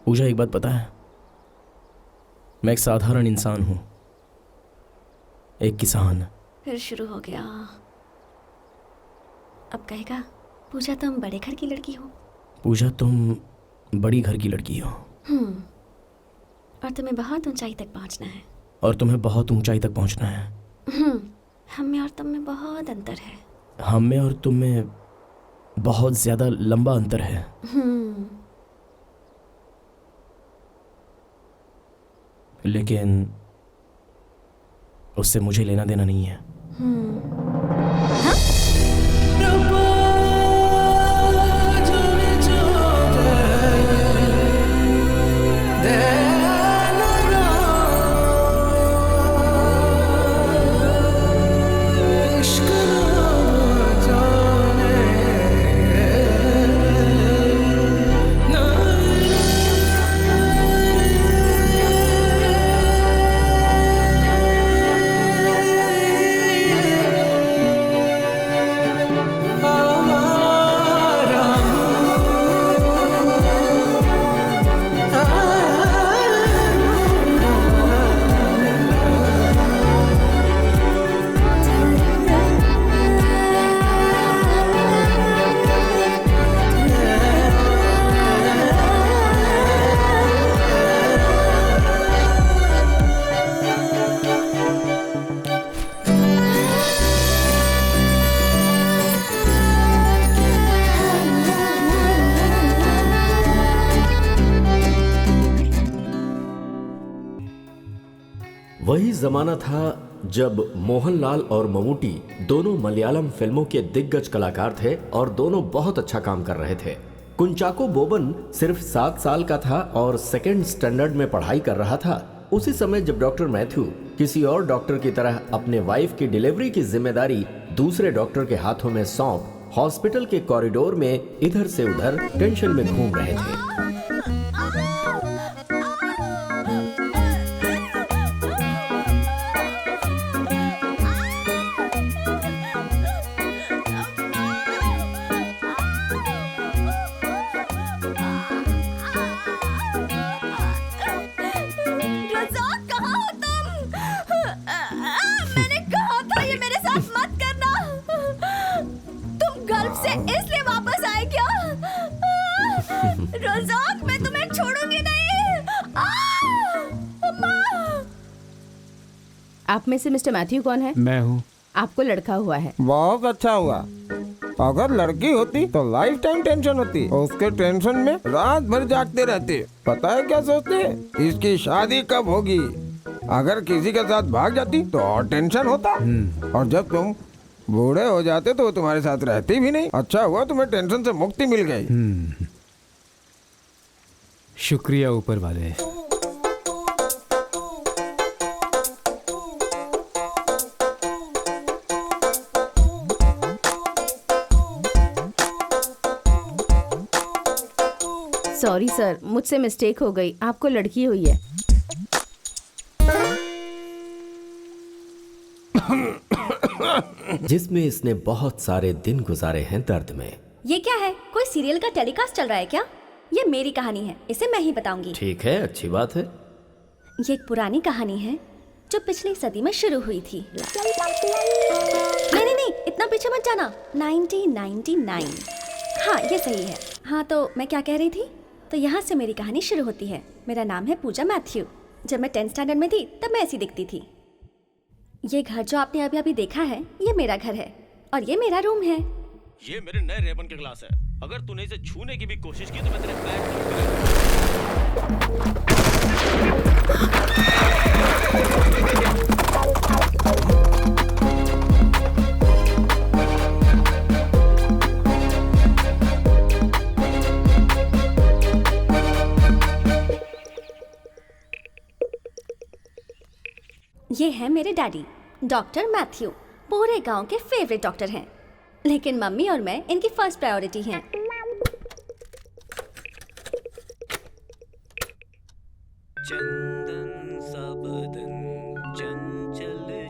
पूजा, एक बात पता है, मैं एक साधारण इंसान हूं, एक किसान। फिर शुरू हो गया। अब कहेगा पूजा तुम बड़े घर की लड़की हो। पूजा, तुम बड़ी घर की लड़की हो। और तुम्हें बहुत ऊंचाई तक पहुंचना है। और तुम्हें बहुत ऊंचाई तक पहुंचना है। हम में और तुम में बहुत अंतर है। हम में और तुम में बहुत ज्यादा लंबा अंतर है। लेकिन उससे मुझे लेना देना नहीं है। वही जमाना था जब मोहनलाल और ममूटी दोनों मलयालम फिल्मों के दिग्गज कलाकार थे और दोनों बहुत अच्छा काम कर रहे थे। कुंचाको बोबन सिर्फ 7 साल का था और सेकेंड स्टैंडर्ड में पढ़ाई कर रहा था। उसी समय जब डॉक्टर मैथ्यू किसी और डॉक्टर की तरह अपने वाइफ की डिलीवरी की जिम्मेदारी दूसरे डॉक्टर के हाथों में सौंप हॉस्पिटल के कॉरिडोर में इधर से उधर टेंशन में घूम रहे थे। रज़ाक, मैं तुम्हें छोड़ूंगी नहीं। आप में से मिस्टर मैथ्यू कौन है? मैं हूँ। आपको लड़का हुआ है। बहुत अच्छा हुआ। अगर लड़की होती तो लाइफ टाइम टेंशन होती। उसके टेंशन में रात भर जागते रहते। पता है क्या सोचते? इसकी शादी कब होगी। अगर किसी के साथ भाग जाती तो और टेंशन होता। और जब तुम बूढ़े हो जाते तो वो तुम्हारे साथ रहती भी नहीं। अच्छा हुआ तुम्हें टेंशन से मुक्ति मिल गई। शुक्रिया ऊपर वाले। सॉरी सर, मुझसे मिस्टेक हो गई। आपको लड़की हुई है। जिसमें इसने बहुत सारे दिन गुजारे हैं दर्द में। ये क्या है? कोई सीरियल का टेलीकास्ट चल रहा है क्या? ये मेरी कहानी है, इसे मैं ही बताऊंगी। ठीक है, अच्छी बात है। ये एक पुरानी कहानी है जो पिछली सदी में शुरू हुई थी। नहीं, इतना पीछे मत जाना। 1999। हाँ, ये सही है। हाँ, तो मैं क्या कह रही थी? तो यहाँ से मेरी कहानी शुरू होती है। मेरा नाम है पूजा मैथ्यू। जब मैं 10th स्टैंडर्ड में थी तब मैं ऐसी दिखती थी। ये घर जो आपने अभी अभी देखा है, ये मेरा घर है और ये मेरा रूम है। ये मेरे नए रेबन के ग्लास है। अगर तूने इसे छूने की भी कोशिश की तो मैं तेरे पैर ये है मेरे डैडी, डॉक्टर मैथ्यू। पूरे गांव के फेवरेट डॉक्टर हैं। लेकिन मम्मी और मैं इनकी फर्स्ट प्रायोरिटी हैं। चंदन सा बदन चंचल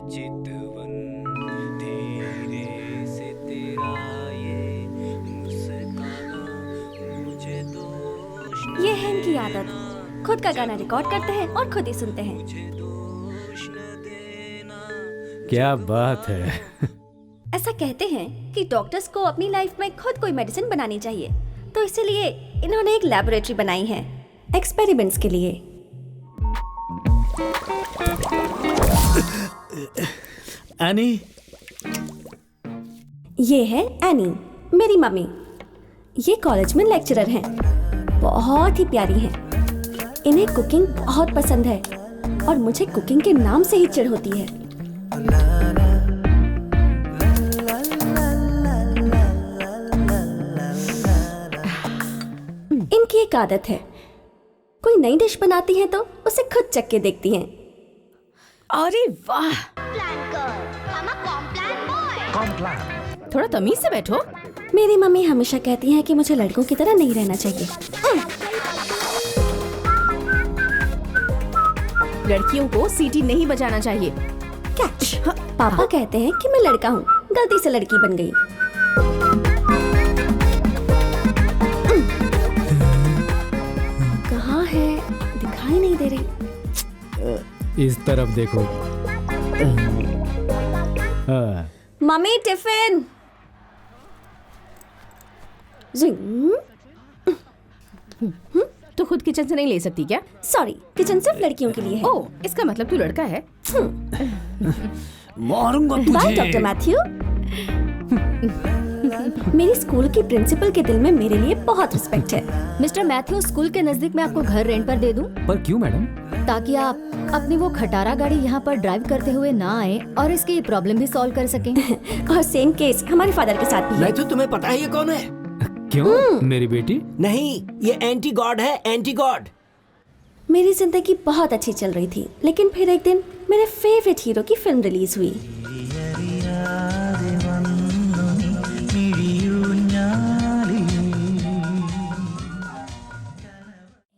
आदत, खुद का गाना रिकॉर्ड करते हैं और खुद ही सुनते हैं। क्या बात है। ऐसा कहते हैं कि डॉक्टर्स को अपनी लाइफ में खुद कोई मेडिसिन बनानी चाहिए, तो इसीलिए इन्होंने एक लैबोरेटरी बनाई है एक्सपेरिमेंट्स के लिए। एनी, ये है एनी, मेरी मम्मी। ये कॉलेज में लेक्चरर हैं, बहुत ही प्यारी हैं। इन्हें कुकिंग बहुत पसंद है और मुझे कुकिंग के नाम से ही चिढ़ होती है। इनकी एक आदत है, कोई नई डिश बनाती हैं तो उसे खुद चख के देखती हैं। अरे वाह, थोड़ा तमीज से बैठो। मेरी मम्मी हमेशा कहती हैं कि मुझे लड़कों की तरह नहीं रहना चाहिए। लड़कियों को सीटी नहीं बजाना चाहिए। कैच। पापा कहते हैं कि मैं लड़का हूँ, गलती से लड़की बन गई। कहाँ है, दिखाई नहीं दे रही। इस तरफ देखो। हाँ। Mummy tiffin. जिंग। तो खुद किचन से नहीं ले सकती क्या? सॉरी, किचन सिर्फ लड़कियों के लिए है। ओह, इसका मतलब तू लड़का है। मारूंगा बाय डॉक्टर मैथ्यू। मेरी स्कूल की प्रिंसिपल के दिल में मेरे लिए बहुत रिस्पेक्ट है। मिस्टर मैथ्यू, स्कूल के नजदीक मैं आपको घर रेंट पर दे दूं, पर क्यों मैडम? ताकि आप अपनी वो खटारा गाड़ी यहाँ पर ड्राइव करते हुए ना आए और इसकी प्रॉब्लम भी सॉल्व कर सकें। और सेम केस हमारे फादर के साथ भी है। मैथ्यू, तुम्हें पता है ये कौन है? क्यों? मेरी बेटी? नहीं, ये एंटी गॉड है, एंटी गॉड। मेरी जिंदगी बहुत अच्छी चल रही थी, लेकिन फिर एक दिन मेरे फेवरेट हीरो की फिल्म रिलीज हुई।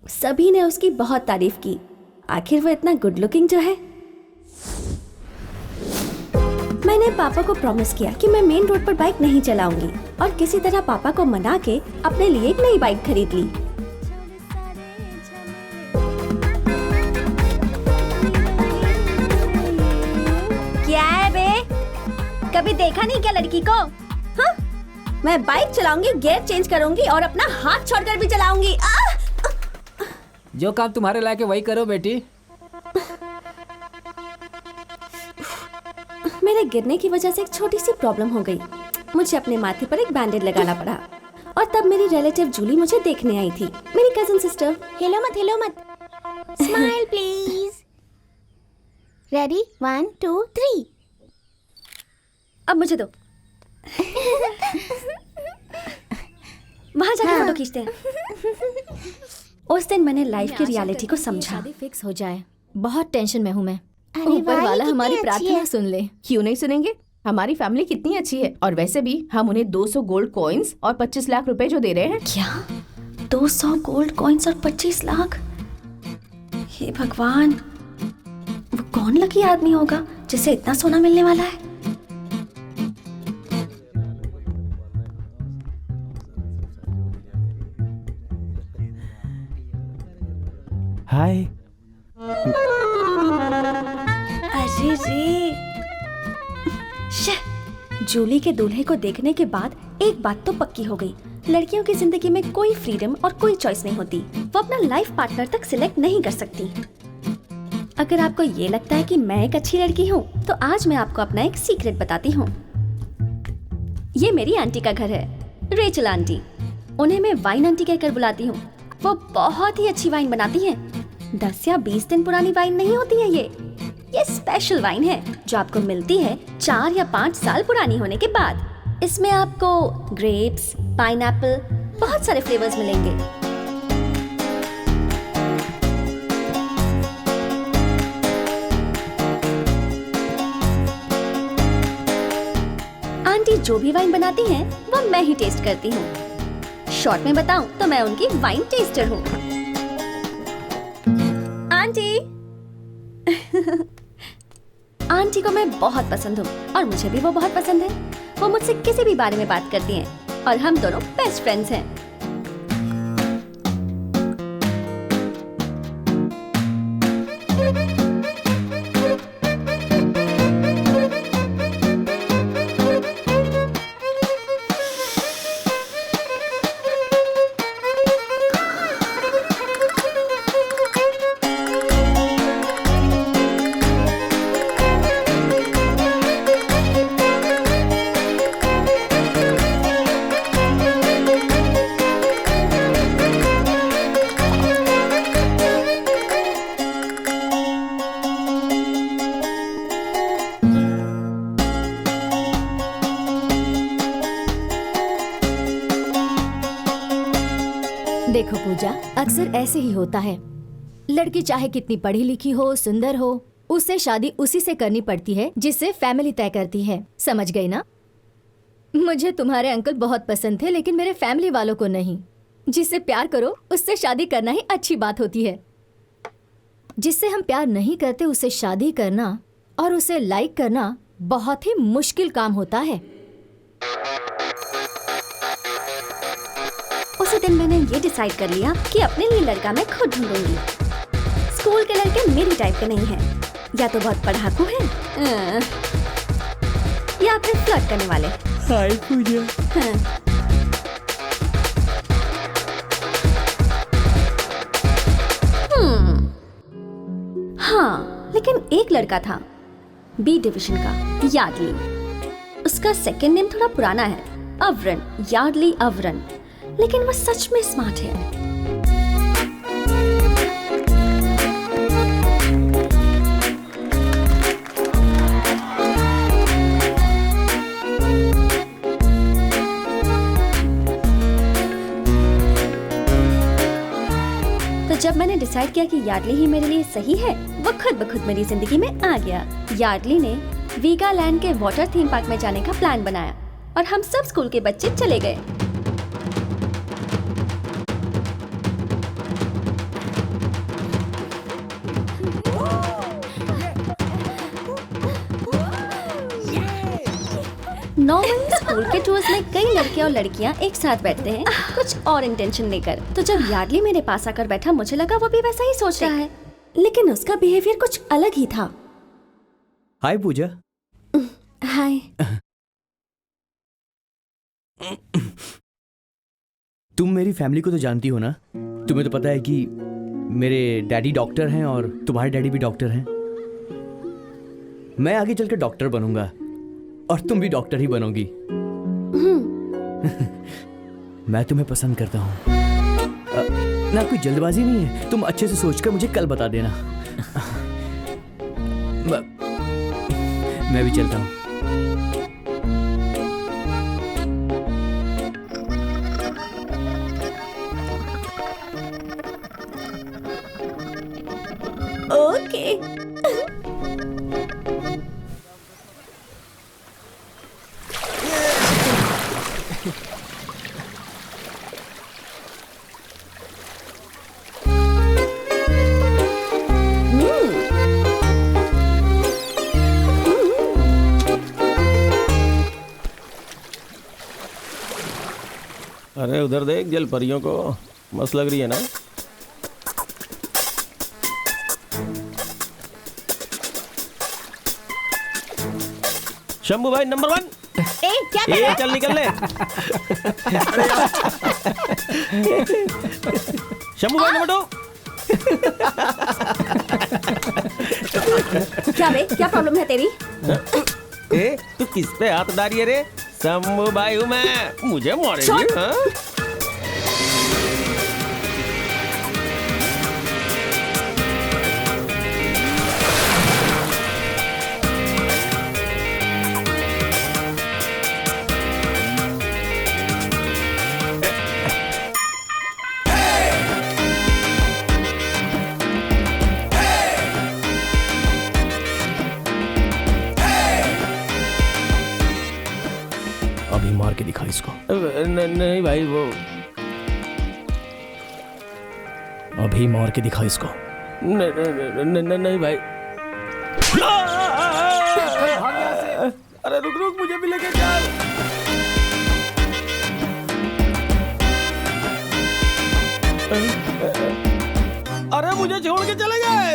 सभी ने उसकी बहुत तारीफ की। आखिर वो इतना गुड लुकिंग जो है। मैंने पापा को प्रॉमिस किया कि मैं मेन रोड पर बाइक नहीं चलाऊंगी और किसी तरह पापा को मना के अपने लिए एक नई बाइक खरीद ली। क्या है बे? कभी देखा नहीं क्या लड़की को? हाँ? मैं बाइक चलाऊंगी, गियर चेंज करूंगी और अपना हाथ छोड़कर भी चलाऊंगी। जो काम तुम्हारे लायक है वही करो बेटी। मेरे गिरने की वजह से एक छोटी सी प्रॉब्लम हो गई। मुझे अपने माथे पर एक बैंडेड लगाना पड़ा और तब मेरी रिलेटिव जूली मुझे देखने आई थी, मेरी कजिन सिस्टर। हिलो मत स्माइल प्लीज। रेडी 1 2 3। अब मुझे दो। वहां जाके फोटो खींचते हैं। उस दिन मैंने लाइफ की रियलिटी को समझा। शादी फिक्स हो जाए, बहुत टेंशन में हूँ मैं। अरे ऊपर वाह, ये वाला कितनी हमारी अच्छी प्रार्थना है। सुन ले। क्यों नहीं सुनेंगे? हमारी फैमिली कितनी अच्छी है और वैसे भी हम उन्हें 200 गोल्ड कॉइन्स और 25 लाख रुपए जो दे रहे हैं। क्या 200 गोल्ड कॉइन्स और 25 लाख? हे भगवान, वो कौन लकी आदमी होगा जिसे इतना सोना मिलने वाला है? हाय। अरे रे, जूली के दूल्हे को देखने के बाद एक बात तो पक्की हो गई, लड़कियों की जिंदगी में कोई फ्रीडम और कोई चॉइस नहीं होती। वो अपना लाइफ पार्टनर तक सिलेक्ट नहीं कर सकती। अगर आपको ये लगता है कि मैं एक अच्छी लड़की हूँ, तो आज मैं आपको अपना एक सीक्रेट बताती हूँ। ये मेरी आंटी का घर है, रेचल आंटी। उन्हें मैं वाइन आंटी कहकर बुलाती हूँ। वो बहुत ही अच्छी वाइन बनाती हैं। 10 या 20 दिन पुरानी वाइन नहीं होती है ये स्पेशल वाइन है जो आपको मिलती है 4 या 5 साल पुरानी होने के बाद। इसमें आपको ग्रेप्स, पाइनएप्पल, बहुत सारे फ्लेवर्स मिलेंगे। आंटी जो भी वाइन बनाती हैं, वो मैं ही टेस्ट करती हूँ। शॉर्ट में बताऊं तो मैं उनकी वाइन टेस्टर हूँ। आंटी आंटी को मैं बहुत पसंद हूँ और मुझे भी वो बहुत पसंद है। वो मुझसे किसी भी बारे में बात करती हैं और हम दोनों बेस्ट फ्रेंड्स हैं। देखो पूजा, अक्सर ऐसे ही होता है। लड़की चाहे कितनी पढ़ी लिखी हो, सुंदर हो, उससे शादी उसी से करनी पड़ती है जिससे फैमिली तय करती है। समझ गई ना? मुझे तुम्हारे अंकल बहुत पसंद थे, लेकिन मेरे फैमिली वालों को नहीं। जिससे प्यार करो उससे शादी करना ही अच्छी बात होती है। जिससे हम प्यार नहीं करते उससे शादी करना और उसे लाइक करना बहुत ही मुश्किल काम होता है। उसी दिन मैंने ये डिसाइड कर लिया कि अपने लिए लड़का मैं खुद ढूंढूंगी। स्कूल के लड़के मेरी टाइप के नहीं हैं, या तो बहुत पढ़ाकू हैं, या फिर फ्लर्ट करने वाले। हाय पूजा। हाँ, लेकिन एक लड़का था बी डिवीजन का, यार्डली। उसका सेकंड नेम थोड़ा पुराना है, अवरन, यार्डली अवरन, लेकिन वो सच में स्मार्ट है। तो जब मैंने डिसाइड किया कि यार्डली ही मेरे लिए सही है, वो खुद ब खुद मेरी जिंदगी में आ गया। यार्डली ने वीगालैंड के वाटर थीम पार्क में जाने का प्लान बनाया और हम सब स्कूल के बच्चे चले गए। नॉर्मली स्कूल के टूर्स में कई लड़के और लड़कियां एक साथ बैठते हैं, कुछ और इंटेंशन लेकर। तो जब यार्डली मेरे पास आकर बैठा, मुझे लगा वो भी वैसा ही सोच रहा है, लेकिन उसका बिहेवियर कुछ अलग ही था। हाय पूजा। हाय। तुम मेरी फैमिली को तो जानती हो ना? तुम्हें तो पता है कि मेरे डैडी डॉक्टर हैं और तुम्हारे डैडी भी डॉक्टर हैं। मैं आगे चलकर डॉक्टर बनूंगा और तुम भी डॉक्टर ही बनोगी। मैं तुम्हें पसंद करता हूँ ना, कोई जल्दबाजी नहीं है। तुम अच्छे से सोचकर मुझे कल बता देना। मैं भी चलता हूँ। ओके। अरे उधर देख, जल परियों को मस्त लग रही है ना। शंभू भाई नंबर 1। क्या कर रहा है? चल निकल ले। शंभू भाई नंबर 2। क्या बे, क्या प्रॉब्लम है तेरी? तू किस पे हाथ डाली है रे? शंभू भाई हूँ मैं, मुझे मारेगी? हाँ? अभी मार के दिखा इसको। नहीं भाई, वो अभी मार के दिखा इसको। नहीं भाई। अरे रुक रुक, मुझे भी लेके चल। अरे मुझे छोड़ के चले गए।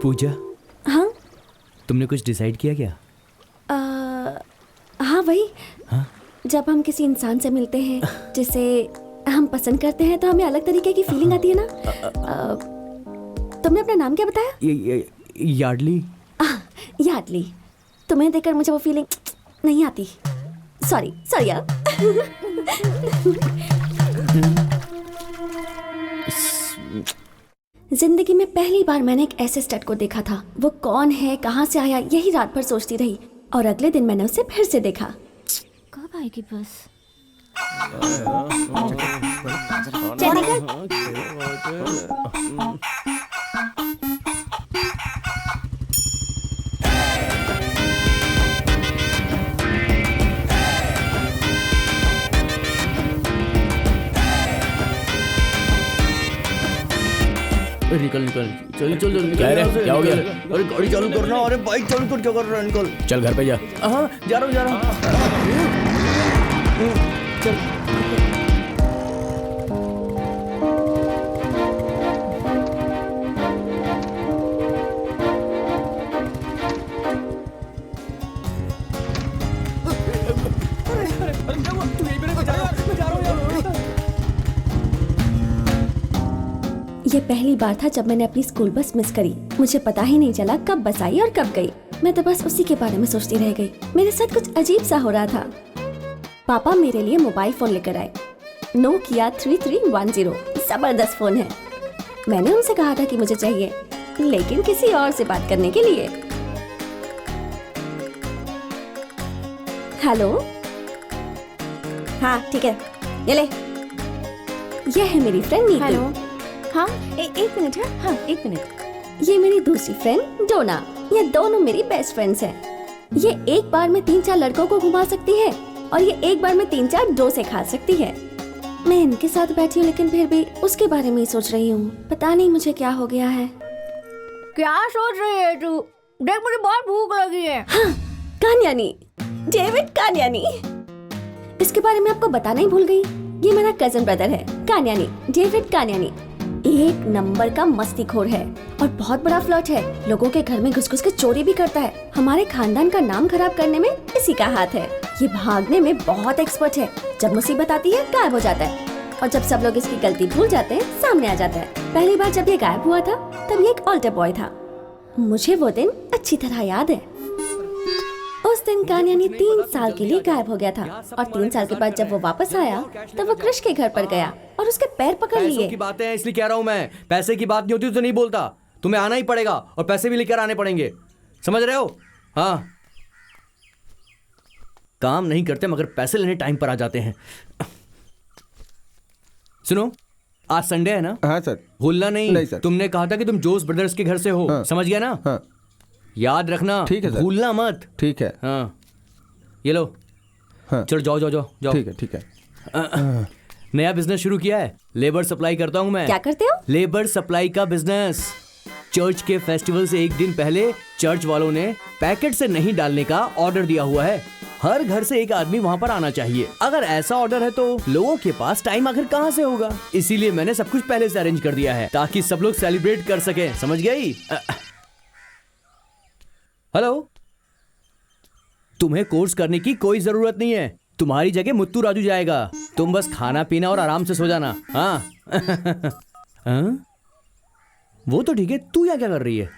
पूजा, हाँ? तुमने कुछ डिसाइड किया क्या? हाँ वही। हाँ? जब हम किसी इंसान से मिलते हैं जिसे हम पसंद करते हैं, तो हमें अलग तरीके की फीलिंग आती है ना। तुमने अपना नाम क्या बताया? यार्डली। यार्डली। तुम्हें देखकर मुझे वो फीलिंग नहीं आती। सॉरी यार। जिंदगी में पहली बार मैंने एक ऐसे स्टड को देखा था। वो कौन है, कहाँ से आया, यही रात भर सोचती रही और अगले दिन मैंने उसे फिर से देखा। कब आएगी बस? निकल चल क्या रे? क्या हो गया? अरे गाड़ी चालू करना। अरे बाइक चालू कर, क्या कर रहा है? निकल। चल घर पे जा। हाँ जा रहा हूँ। चल। ये पहली बार था जब मैंने अपनी स्कूल बस मिस करी। मुझे पता ही नहीं चला कब बस आई और कब गई। मैं तो बस उसी के बारे में सोचती रह गई। मेरे साथ कुछ अजीब सा हो रहा था। पापा मेरे लिए मोबाइल फोन लेकर आए। नोकिया 3310 जबरदस्त फोन है। मैंने उनसे कहा था कि मुझे चाहिए, लेकिन किसी और से बात करने के लिए। हेलो, हाँ ठीक है, ये ले। ये है मेरी फ्रेंड नीतू। हेलो। हाँ एक मिनट है। हाँ एक मिनट। ये मेरी दूसरी फ्रेंड डोना। ये दोनों मेरी बेस्ट फ्रेंड्स हैं। ये एक बार में 3-4 लड़कों को घुमा सकती है और ये एक बार में 3-4 डोसे खा सकती है। मैं इनके साथ बैठी हूँ लेकिन फिर भी उसके बारे में ही सोच रही हूँ। पता नहीं मुझे क्या हो गया है। क्या सोच रही है तू? देख मुझे बहुत भूख लगी है। हाँ, कान्यानी, डेविड कान्यानी। इसके बारे में आपको बताना ही भूल गई। ये मेरा कजन ब्रदर है, कान्यानी, डेविड कान्यानी। एक नंबर का मस्तीखोर है और बहुत बड़ा फ्लर्ट है। लोगों के घर में घुस-घुस के चोरी भी करता है। हमारे खानदान का नाम खराब करने में इसी का हाथ है। ये भागने में बहुत एक्सपर्ट है। जब मुसीबत आती है गायब हो जाता है और जब सब लोग इसकी गलती भूल जाते हैं सामने आ जाता है। पहली बार जब ये गायब हुआ था तब ये एक ऑल्टर बॉय था। मुझे वो दिन अच्छी तरह याद है। उस दिन कान्यानी 3 साल के लिए गायब हो गया था और 3 साल के बाद जब वो वापस आया तब वो कृष के घर पर गया और उसके पैर पकड़ लिए। पैसों की बातें हैं इसलिए कह रहा हूँ मैं। पैसे की बात नहीं होती तो नहीं बोलता। तुम्हें आना ही पड़ेगा और पैसे भी लेकर आने पड़ेंगे, समझ रहे हो? हाँ, काम नहीं करते मगर पैसे लेने टाइम पर आ जाते हैं। सुनो, आज संडे है ना? हाँ सर। भूलना नहीं। नहीं सर। तुमने कहा था कि तुम जोस ब्रदर्स के घर से हो। हाँ। समझ गया ना? हाँ याद रखना। ठीक है सर। भूलना मत। ठीक है। हाँ, ये लो। हाँ चलो जाओ जाओ जाओ जाओ। ठीक है। नया बिजनेस शुरू किया है। लेबर सप्लाई करता हूँ मैं। क्या करते हो? लेबर सप्लाई का बिजनेस। चर्च के फेस्टिवल से एक दिन पहले चर्च वालों ने पैकेट से नहीं डालने का ऑर्डर दिया हुआ है। हर घर से एक आदमी वहाँ पर आना चाहिए। अगर ऐसा ऑर्डर है तो लोगों के पास टाइम आखिर कहाँ से होगा? इसीलिए मैंने सब कुछ पहले से अरेंज कर दिया है ताकि सब लोग सेलिब्रेट कर सके। समझ गई? हेलो, तुम्हें कोर्स करने की कोई जरूरत नहीं है। तुम्हारी जगह मुत्तू राजू जाएगा। तुम बस खाना पीना और आराम से सो जाना। हाँ। हाँ? वो तो ठीक है, तू क्या क्या कर रही है?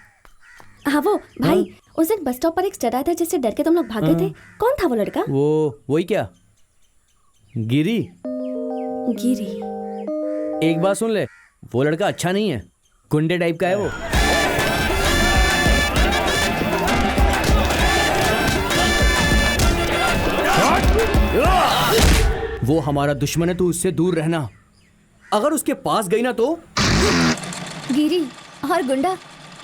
हाँ वो भाई, उस दिन बस स्टॉप पर एक स्टड आया था जिससे डर के तुम लोग भाग गए थे। कौन था वो लड़का? वही क्या, गिरी। गिरी। एक बात सुन ले, वो लड़का अच्छा नहीं है, गुंडे टाइप का है वो। वो हमारा दुश्मन है, तू उससे दूर रहना। अगर उसके पास गई ना तो। गिरी और गुंडा,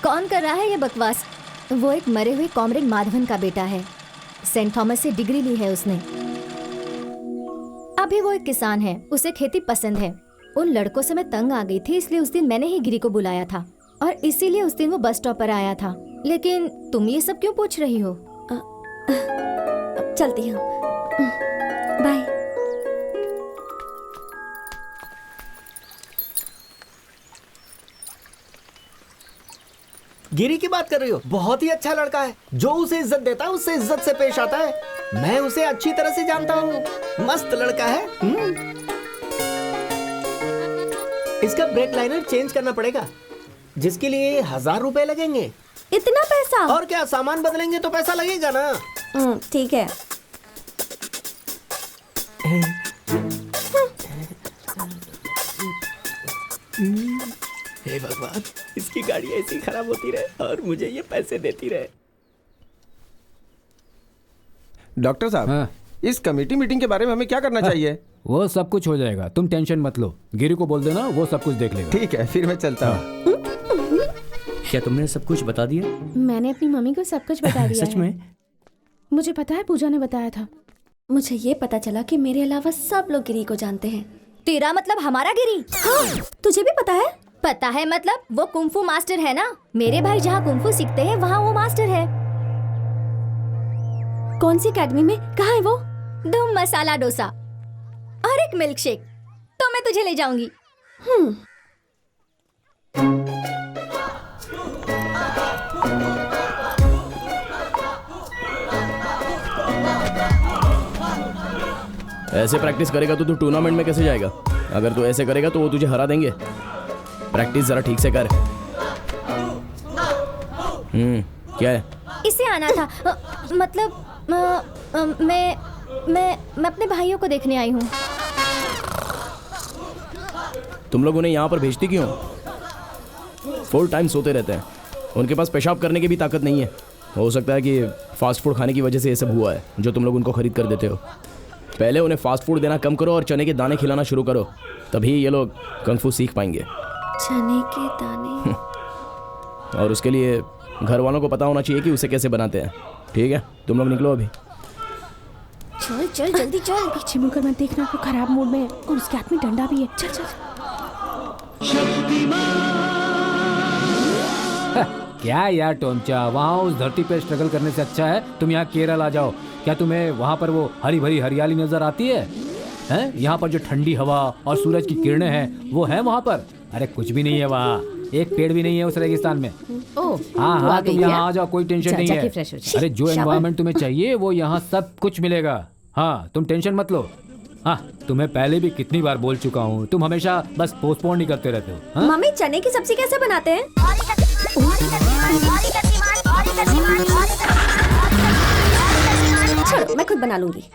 कौन कर रहा है ये बकवास? वो एक मरे हुए कॉमरेड माधवन का बेटा है। सेंट थॉमस से डिग्री ली है उसने। अभी वो एक किसान है, उसे खेती पसंद है। उन लड़कों से मैं तंग आ गई थी, इसलिए उस दिन मैंने ही गिरी को बुलाया था और इसीलिए उस दिन वो बस स्टॉप पर आया था। लेकिन तुम ये सब क्यों पूछ रही हो? चलती हूँ, बाय। गिरी की बात कर रही हो? बहुत ही अच्छा लड़का है। जो उसे इज्जत देता है उससे इज्जत से पेश आता है। मैं उसे अच्छी तरह से जानता हूँ। मस्त लड़का है। इसका ब्रेक लाइनर चेंज करना पड़ेगा। जिसके लिए 1000 रुपए लगेंगे। इतना पैसा? और क्या, सामान बदलेंगे तो पैसा लगेगा ना। ठीक है। हे भगवान, इसकी गाड़ी ऐसी खराब होती रहे और मुझे ये पैसे देती रहे। डॉक्टर साहब, हाँ। इस कमेटी मीटिंग के बारे में हमें क्या करना चाहिए? वो सब कुछ हो जाएगा, तुम टेंशन मत लो। गिरी को बोल देना, वो सब कुछ देख लेगा। ठीक है, फिर मैं चलता हूँ। क्या तुमने सब कुछ बता दिया? मैंने अपनी मम्मी को सब कुछ बता दिया सच है। में? मुझे पता है, पूजा ने बताया था। मुझे ये पता चला कि मेरे अलावा सब लोग गिरी को जानते हैं। तेरा मतलब हमारा गिरी? हाँ, तुझे भी पता है? पता है मतलब वो कुंफू मास्टर है ना। मेरे भाई जहाँ कुंफू सीखते हैं वहाँ वो मास्टर है। कौन सी एकेडमी में? कहाँ है वो? धूम मसाला डोसा और एक मिल्क शेक। तो मैं तुझे ले जाऊंगी। ऐसे प्रैक्टिस करेगा तो तू टूर्नामेंट में कैसे जाएगा? अगर तू ऐसे करेगा तो वो तुझे हरा देंगे। प्रैक्टिस जरा ठीक से कर। क्या है? इसे आना था। मतलब मैं अपने भाइयों को देखने आई हूँ। तुम लोग उन्हें यहाँ पर भेजती क्यों? फुल टाइम सोते रहते हैं, उनके पास पेशाब करने की भी ताकत नहीं है। हो सकता है कि फास्ट फूड खाने की वजह से ये सब हुआ है जो तुम लोग उनको खरीद कर देते हो। पहले उन्हें फास्ट फूड देना कम करो और चने के दाने खिलाना शुरू करो, तभी ये लोग कंग फू सीख पाएंगे। चने के दाने? और उसके लिए घर वालों को पता होना चाहिए कि उसे कैसे बनाते हैं। ठीक है, तुम लोग निकलो अभी। चल चल जल्दी चल। पीछे मुड़कर मत देखना, वो खराब मूड में है और उसके हाथ में डंडा भी है। चल चल। क्या यार टोमचा, वहाँ उस धरती पे स्ट्रगल करने से अच्छा है तुम यहाँ केरल आ जाओ। क्या तुम्हें वहाँ पर वो हरी भरी हरियाली नजर आती है? हैं? यहाँ पर जो ठंडी हवा और सूरज की किरणें हैं वो है वहाँ पर? अरे कुछ भी नहीं है वहाँ, एक पेड़ भी नहीं है उस रेगिस्तान में। ओह, हाँ हाँ, तुम यहाँ आ जाओ, कोई टेंशन नहीं है। फ्रेश हो जाए। अरे जो एनवायरनमेंट तुम्हें चाहिए वो यहाँ सब कुछ मिलेगा। हाँ, तुम टेंशन मत लो। हाँ, तुम्हें पहले भी कितनी बार बोल चुका हूँ, तुम हमेशा बस पोस्टपोन ही करते रहते हो। हाँ? मम्मी, चने की सब्जी कैसे बनाते हैं? छोड़ो, मैं खुद बना लूंगी।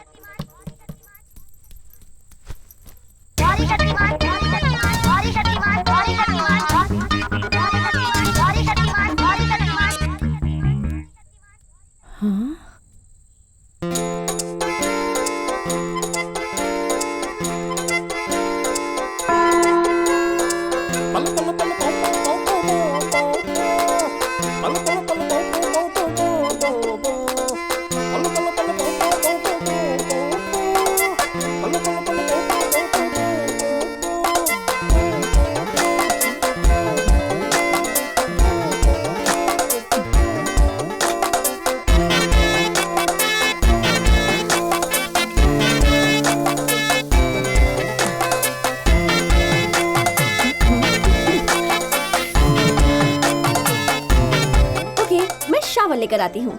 लेकर आती हूँ।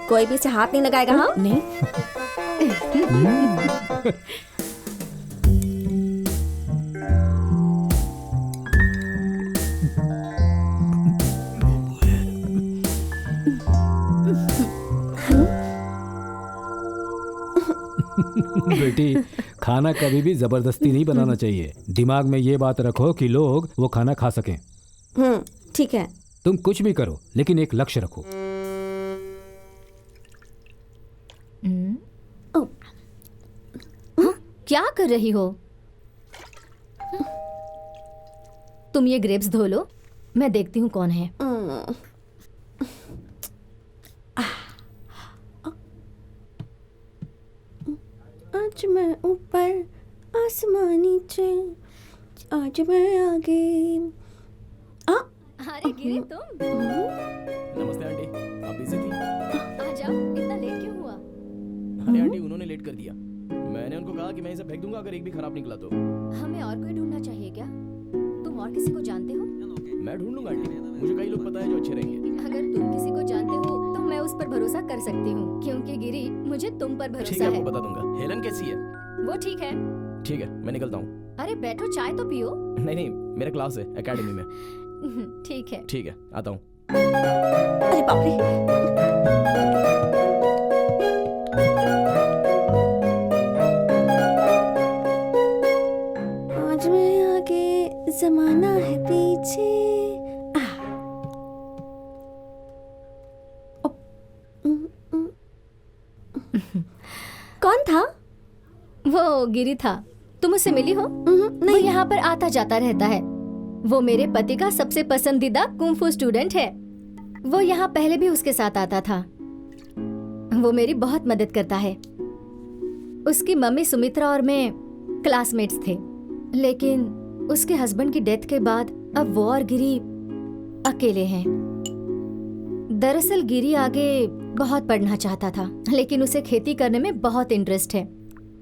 कोई भी इसे हाथ नहीं लगाएगा? हाँ नहीं। बेटी, खाना कभी भी जबरदस्ती नहीं बनाना चाहिए। दिमाग में ये बात रखो कि लोग वो खाना खा सकें। ठीक है। तुम कुछ भी करो लेकिन एक लक्ष्य रखो। क्या कर रही हो? तुम ये ग्रेप्स धो लो, मैं देखती हूँ कौन है। आज मैं ऊपर आसमान नीचे, आज मैं आगे। अरे गिरी, तुम? नमस्ते आंटी, आप बिजी थी? आ जाओ, इतना लेट क्यों हुआ? अरे आंटी, उन्होंने लेट कर दिया। मैंने उनको कहा कि मैं इसे फेंक दूंगा अगर एक भी खराब निकला तो। हमें और कोई ढूंढना चाहिए क्या? तुम और किसी को जानते हो? मैं ढूंढ लूंगा आंटी, मुझे कई लोग पता है जो अच्छे रहेंगे। अगर तुम किसी को जानते हो तो मैं उस पर भरोसा कर सकती हूँ, क्योंकि गिरी मुझे तुम पर ठीक भरोसा है, है। आपको बता दूंगा। हेलन कैसी है? वो ठीक है। ठीक है, मैं निकलता हूँ। अरे बैठो, चाय तो पियो। नहीं, मेरा क्लास है एकेडमी में। ठीक है। ठीक है, आता हूँ। अरे बाप रे। आज मैं आगे, जमाना है पीछे। कौन था? वो गिरी था। तुम उससे मिली हो? वो यहाँ पर आता जाता रहता है। वो मेरे पति का सबसे पसंदीदा कुंफू स्टूडेंट है। वो यहाँ पहले भी उसके साथ आता था। वो मेरी बहुत मदद करता है। उसकी मम्मी सुमित्रा और मैं क्लासमेट्स थे, लेकिन उसके हस्बैंड की डेथ के बाद अब वो और गिरी अकेले हैं। दरअसल गिरी आगे बहुत पढ़ना चाहता था, लेकिन उसे खेती करने में बहुत इंटरेस्ट है।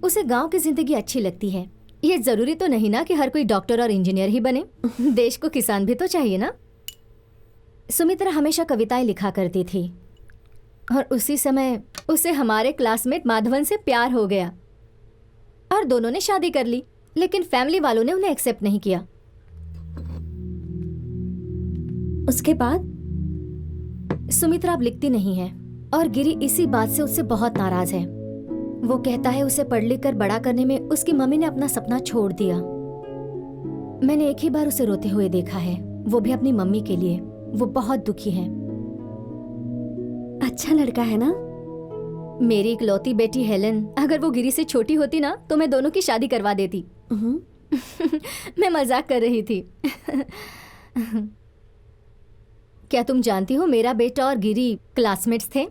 उसे गांव की जिंदगी अच्छी लगती है। ये जरूरी तो नहीं ना कि हर कोई डॉक्टर और इंजीनियर ही बने। देश को किसान भी तो चाहिए ना। सुमित्रा हमेशा कविताएं लिखा करती थी और उसी समय उसे हमारे क्लासमेट माधवन से प्यार हो गया और दोनों ने शादी कर ली, लेकिन फैमिली वालों ने उन्हें एक्सेप्ट नहीं किया। उसके बाद सुमित्रा अब लिखती नहीं है और गिरी इसी बात से उससे बहुत नाराज है। वो कहता है उसे पढ़ लिख कर बड़ा करने में उसकी मम्मी ने अपना सपना छोड़ दिया। मैंने एक ही बार उसे रोते हुए देखा है, वो भी अपनी मम्मी के लिए। वो बहुत दुखी है। अच्छा लड़का है ना? मेरी इकलौती बेटी हेलन, अगर वो गिरी से छोटी होती ना तो मैं दोनों की शादी करवा देती। मैं मजाक कर रही थी। क्या तुम जानती हो मेरा बेटा और गिरी क्लासमेट्स थे?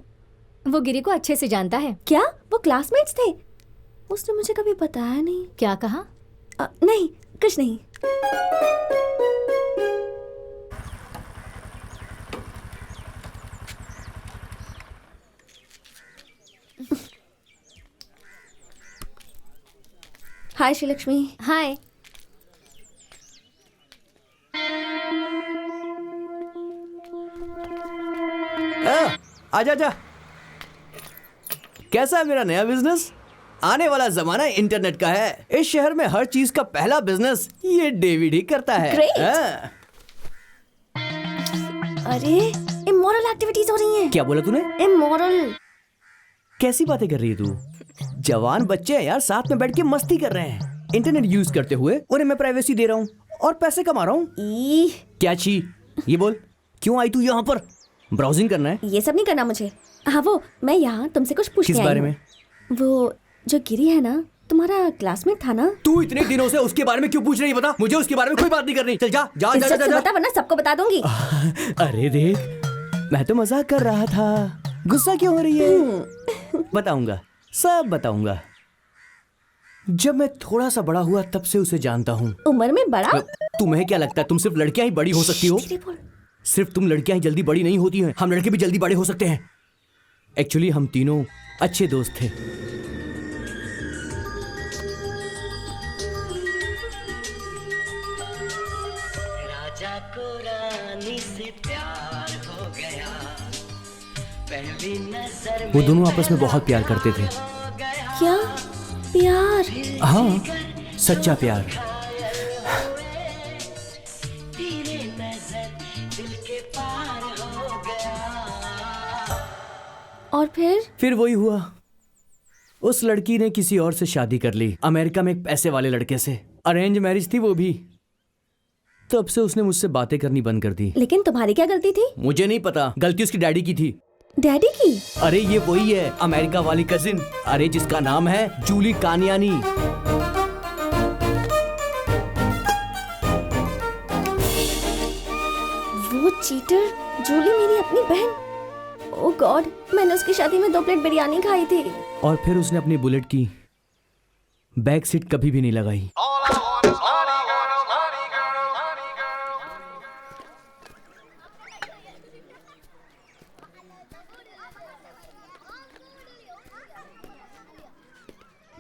वो गिरी को अच्छे से जानता है। क्या वो क्लासमेट्स थे? उसने मुझे कभी बताया नहीं। क्या कहा? नहीं, कुछ नहीं। हाय श्रीलक्ष्मी। हाय। आजा जा। कैसा है मेरा नया बिजनेस? आने वाला जमाना इंटरनेट का है। इस शहर में हर चीज का पहला बिजनेस ये डेविड ही करता है। Great. अरे इमोरल एक्टिविटीज हो रही हैं। क्या बोला तूने? इमोरल। कैसी बातें कर रही है तू? जवान बच्चे हैं यार, साथ में बैठ के मस्ती कर रहे हैं। इंटरनेट यूज करते हुए उन्हें मैं प्राइवेसी दे रहा हूँ और पैसे कमा रहा हूँ। क्या छी? ये बोल, क्यों आई तू यहाँ पर? ब्राउजिंग करना है? ये सब नहीं करना मुझे। हाँ वो मैं यहाँ तुमसे कुछ पूछने किस आई बारे हूँ। में? वो जो गिरी है ना, तुम्हारा क्लासमेट था ना? तू इतने दिनों से उसके बारे में क्यों पूछ रही है? बता, मुझे उसके बारे में कोई बात नहीं करनी। चल जा जा जा, जा, जा, जा। बता वरना सबको बता दूंगी। अरे देख, मैं तो मजाक कर रहा था। गुस्सा क्यों हो रही है? बताऊंगा, सब बताऊंगा। जब मैं थोड़ा सा बड़ा हुआ तब से उसे जानता हूँ। उम्र में बड़ा? तुम्हें क्या लगता है तुम सिर्फ लड़कियां ही बड़ी हो सकती हो? सिर्फ तुम लड़कियां ही जल्दी बड़ी नहीं होती हैं, हम लड़के भी जल्दी बड़े हो सकते हैं। एक्चुअली हम तीनों अच्छे दोस्त थे। राजा को रानी से प्यार हो गया, पहली नजर वो दोनों आपस में बहुत प्यार करते थे। क्या प्यार? हाँ, सच्चा प्यार। और फिर वही हुआ। उस लड़की ने किसी और से शादी कर ली, अमेरिका में एक पैसे वाले लड़के से। अरेंज मैरिज थी वो भी। तब से उसने मुझसे बातें करनी बंद कर दी। लेकिन तुम्हारी क्या गलती थी? मुझे नहीं पता, गलती उसकी डैडी की थी। डैडी की? अरे ये वही है, अमेरिका वाली कजिन। अरे जिसका नाम है जूली कानियानी। वो चीटर जूली मेरी अपनी बहन। ओह गॉड, मैंने उसकी शादी में 2 प्लेट बिरयानी खाई थी। और फिर उसने अपनी बुलेट की बैक सीट कभी भी नहीं लगाई।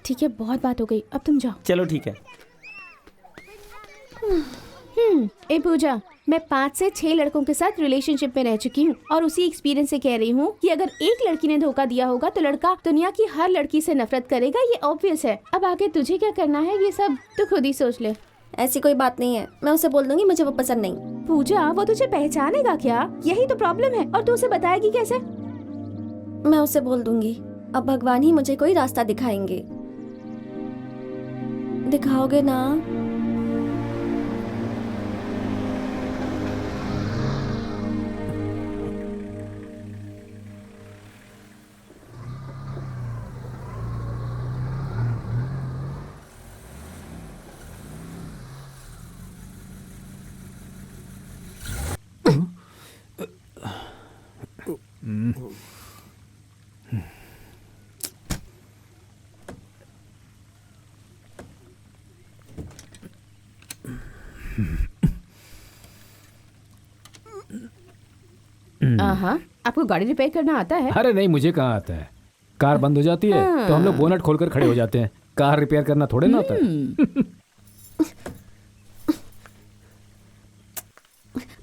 ठीक है, बहुत बात हो गई, अब तुम जाओ। चलो ठीक है। ए पूजा, मैं 5 से 6 लड़कों के साथ रिलेशनशिप में रह चुकी हूँ और उसी एक्सपीरियंस से कह रही हूँ कि अगर एक लड़की ने धोखा दिया होगा तो लड़का दुनिया की हर लड़की से नफरत करेगा। ये ऑब्वियस है। अब आगे तुझे क्या करना है ये सब तो खुद ही सोच ले। ऐसी कोई बात नहीं है, मैं उसे बोल दूंगी मुझे वो पसंद नहीं। पूजा वो तुझे पहचानेगा क्या? यही तो प्रॉब्लम है। और तू उसे बताएगी कैसे? मैं उसे बोल दूंगी। अब भगवान ही मुझे कोई रास्ता दिखाएंगे। दिखाओगे ना? हाँ, आपको गाड़ी रिपेयर करना आता है? अरे नहीं, मुझे कहाँ आता है। कार बंद हो जाती है तो हम लोग बोनट खोलकर खड़े हो जाते हैं। कार रिपेयर करना थोड़े ना आता है।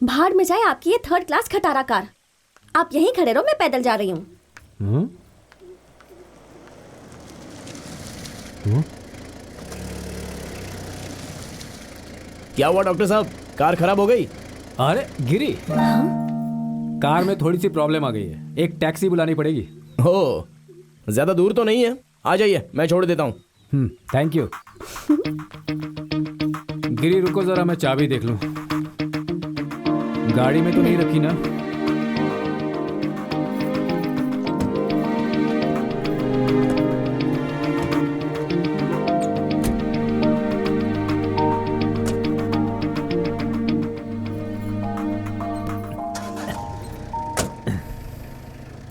भाड़ में जाए आपकी ये 3rd क्लास खटारा कार। आप यहीं खड़े रहो, मैं पैदल जा रही हूँ। क्या हुआ डॉक्टर साहब, कार खराब हो गई? अरे गिरी, कार में थोड़ी सी प्रॉब्लम आ गई है, एक टैक्सी बुलानी पड़ेगी। हो, ज्यादा दूर तो नहीं है, आ जाइए, मैं छोड़ देता हूँ। Thank you. गिरी रुको जरा, मैं चाबी देख लूं। गाड़ी में तो नहीं रखी ना?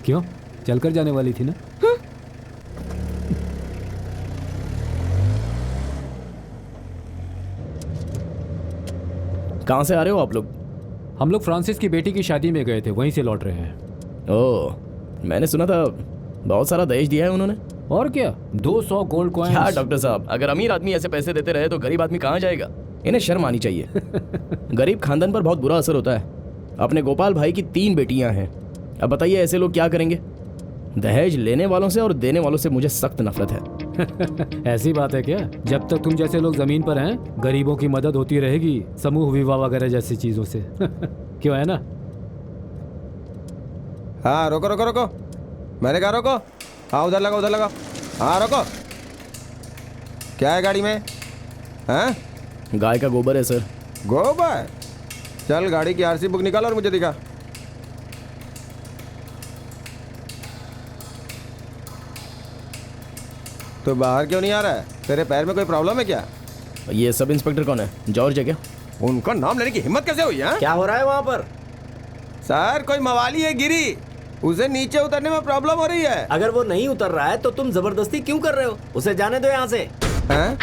क्यों, चलकर जाने वाली थी ना? कहाँ से आ रहे हो आप लोग? हम लोग फ्रांसिस की बेटी की शादी में गए थे, वहीं से लौट रहे हैं। ओह, मैंने सुना था बहुत सारा दहेज दिया है उन्होंने। और क्या, 200 गोल्ड कॉइन्स। क्या डॉक्टर साहब, अगर अमीर आदमी ऐसे पैसे देते रहे तो गरीब आदमी कहाँ जाएगा? इन्हें शर्म आनी चाहिए। गरीब खानदान पर बहुत बुरा असर होता है। अपने गोपाल भाई की 3 बेटियां हैं। अब बताइए ऐसे लोग क्या करेंगे? दहेज लेने वालों से और देने वालों से मुझे सख्त नफरत है। ऐसी बात है क्या? जब तक तुम जैसे लोग जमीन पर हैं, गरीबों की मदद होती रहेगी, समूह विवाह वगैरह जैसी चीजों से। क्यों, है ना? हाँ, रोको रोको रोको, मैंने कहा रोको। हाँ, उधर लगा, उधर लगा। हाँ, रोको। क्या है गाड़ी में? हाँ, गाय का गोबर है सर। गोबर? चल गाड़ी की आरसी बुक निकाल और मुझे दिखा। तो बाहर क्यों नहीं आ रहा है? तेरे पैर में कोई प्रॉब्लम है क्या? ये सब इंस्पेक्टर कौन है? जॉर्ज है क्या? उनका नाम लेने की हिम्मत कैसे हुई है? क्या हो रहा है वहाँ पर? सर, कोई मवाली है गिरी, उसे नीचे उतरने में प्रॉब्लम हो रही है। अगर वो नहीं उतर रहा है तो तुम जबरदस्ती क्यों कर रहे हो? उसे जाने दो यहाँ से। हैं?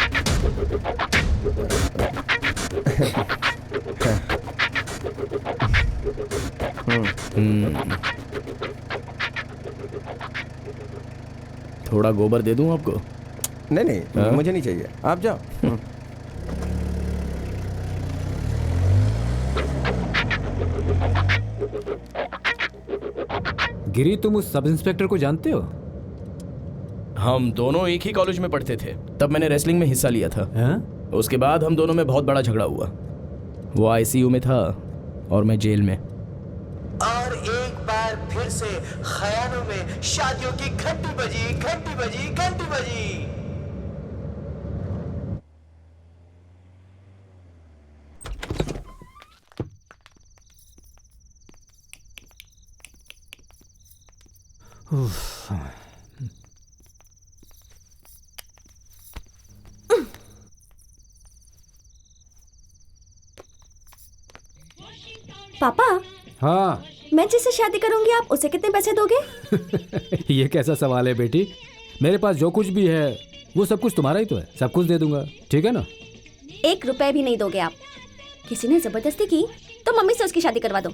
थोड़ा गोबर दे दूं आपको? नहीं नहीं, मुझे नहीं चाहिए, आप जाओ। गिरी, तुम उस सब इंस्पेक्टर को जानते हो? हम दोनों एक ही कॉलेज में पढ़ते थे, तब मैंने रेसलिंग में हिस्सा लिया था। उसके बाद हम दोनों में बहुत बड़ा झगड़ा हुआ। वो आईसीयू में था और मैं जेल में। और एक बार फिर से ख्यालों में शादियों की घंटी बजी, घंटी बजी, घंटी बजी। पापा, हाँ। मैं जिससे शादी करूंगी आप उसे कितने पैसे दोगे? ये कैसा सवाल है बेटी? मेरे पास जो कुछ भी है वो सब कुछ तुम्हारा ही तो है, सब कुछ दे दूंगा, ठीक है ना? 1 रुपए भी नहीं दोगे आप? किसी ने जबरदस्ती की तो मम्मी से उसकी शादी करवा दो।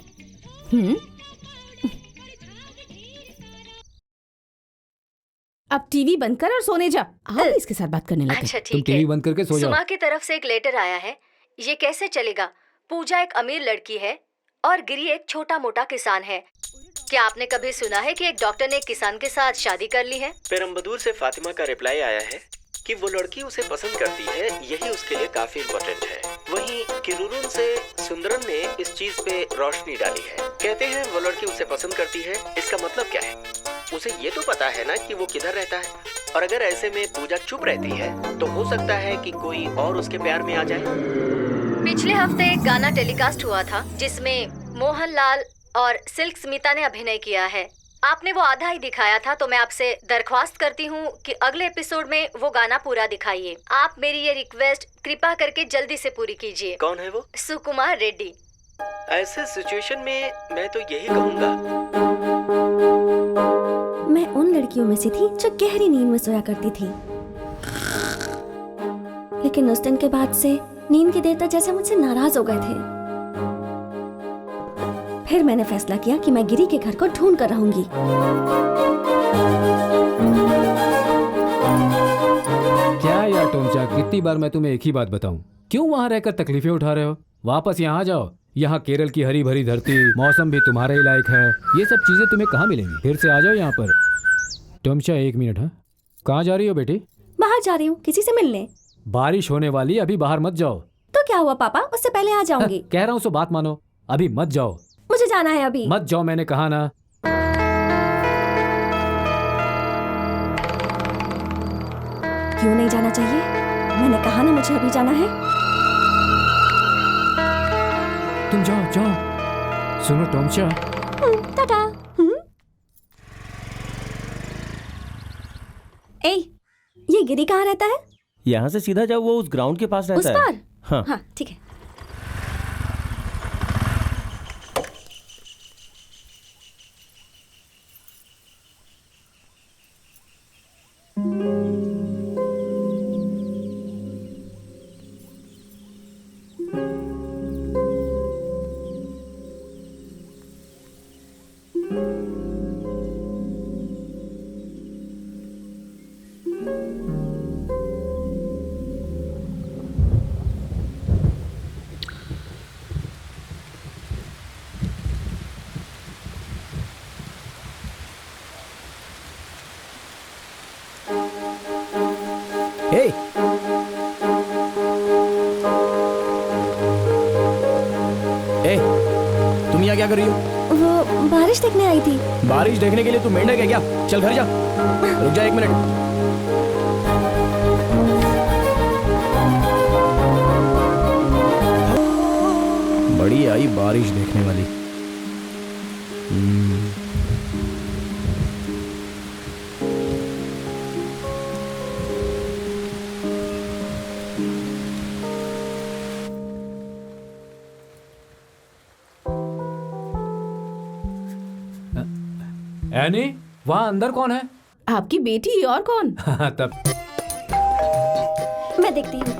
अब टीवी बंद कर और सोने जा। आओ इसके साथ बात करने लगे। अच्छा तुम ठीक टीवी है। बंद करके सो जाओ। सुमा की तरफ से एक लेटर आया है। ये कैसे चलेगा? पूजा एक अमीर लड़की है और गिरी एक छोटा मोटा किसान है। क्या आपने कभी सुना है कि एक डॉक्टर ने एक किसान के साथ शादी कर ली है? पेरम्बदूर से फातिमा का रिप्लाई आया है कि वो लड़की उसे पसंद करती है, यही उसके लिए काफी इम्पोर्टेंट है। वहीं किरुरुन से सुंदरन ने इस चीज पे रोशनी डाली है। कहते हैं वो लड़की उसे पसंद करती है, इसका मतलब क्या है? उसे ये तो पता है ना कि वो किधर रहता है, और अगर ऐसे में पूजा चुप रहती है तो हो सकता है कि कोई और उसके प्यार में आ जाए। पिछले हफ्ते एक गाना टेलीकास्ट हुआ था जिसमें मोहनलाल और सिल्क स्मिता ने अभिनय किया है। आपने वो आधा ही दिखाया था, तो मैं आपसे दरख्वास्त करती हूँ कि अगले एपिसोड में वो गाना पूरा दिखाइए। आप मेरी ये रिक्वेस्ट कृपा करके जल्दी से पूरी कीजिए। कौन है वो? सुकुमार रेड्डी। ऐसे सिचुएशन में मैं तो यही कहूँगा। मैं उन लड़कियों में से थी जो गहरी नींद में सोया करती थी, लेकिन उस दिन के बाद से नींद के देवता जैसे मुझसे नाराज हो गए थे। फिर मैंने फैसला किया कि मैं गिरी के घर को ढूंढ कर रहूंगी। क्या यार टोमचा, कितनी बार मैं तुम्हें एक ही बात बताऊं? क्यों वहाँ रहकर तकलीफें उठा रहे हो? वापस यहाँ जाओ। यहाँ केरल की हरी भरी धरती, मौसम भी तुम्हारे ही लायक है। ये सब चीजें तुम्हें कहाँ मिलेंगी? फिर से आ जाओ यहाँ पर। टोमचा 1 मिनट। हाँ, कहाँ जा रही हो बेटी? बाहर जा रही हूँ, किसी से मिलने। बारिश होने वाली, अभी बाहर मत जाओ। तो क्या हुआ पापा, उससे पहले आ जाऊंगी। कह रहा हूँ सो बात मानो, अभी मत जाओ। मुझे जाना है अभी। मत जाओ, मैंने कहा ना। क्यों नहीं जाना चाहिए? मैंने कहा ना मुझे अभी जाना है। तुम जाओ जाओ। सुनो टोमचा। टाटा। ए, ये गिरी कहाँ रहता है? यहाँ से सीधा जाओ, वो उस ग्राउंड के पास रहता उस है। पार? हाँ हाँ ठीक है। हे, तुम यहाँ क्या कर रही हो? वो बारिश देखने आई थी। बारिश देखने के लिए तू मेंढक है क्या? चल घर जा। रुक जा 1 मिनट। बड़ी आई बारिश देखने वाली। एनी, वहाँ अंदर कौन है? आपकी बेटी और कौन? तब मैं देखती हूँ।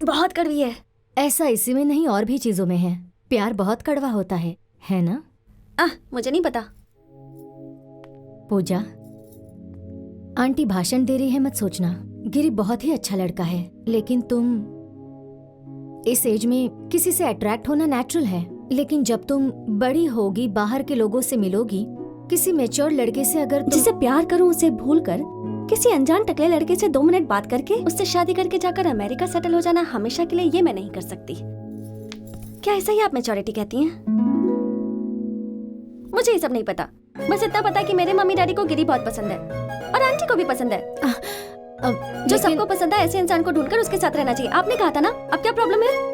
बहुत कड़वी है। ऐसा इसी में नहीं, और भी चीजों में है। प्यार बहुत कड़वा होता है ना? मुझे नहीं पता। पूजा, आंटी भाषण दे रही है, मत सोचना। गिरी बहुत ही अच्छा लड़का है, लेकिन तुम इस एज में किसी से अट्रैक्ट होना नेचुरल है, लेकिन जब तुम बड़ी होगी, बाहर के लोगों से मिलोगी, किसी मैच्योर लड़के से अगर जिसे प्यार करूं उसे भूलकर किसी अनजान टकले लड़के से 2 मिनट बात करके उससे शादी करके जाकर अमेरिका सेटल हो जाना हमेशा के लिए, ये मैं नहीं कर सकती। क्या ऐसा ही आप मैच्योरिटी कहती हैं? मुझे ये सब नहीं पता। बस इतना पता कि मेरे मम्मी डैडी को गिरी बहुत पसंद है और आंटी को भी पसंद है। जो सबको पसंद है ऐसे इंसान को ढूंढकर उसके साथ रहना चाहिए। आपने कहा था ना, अब क्या प्रॉब्लम है?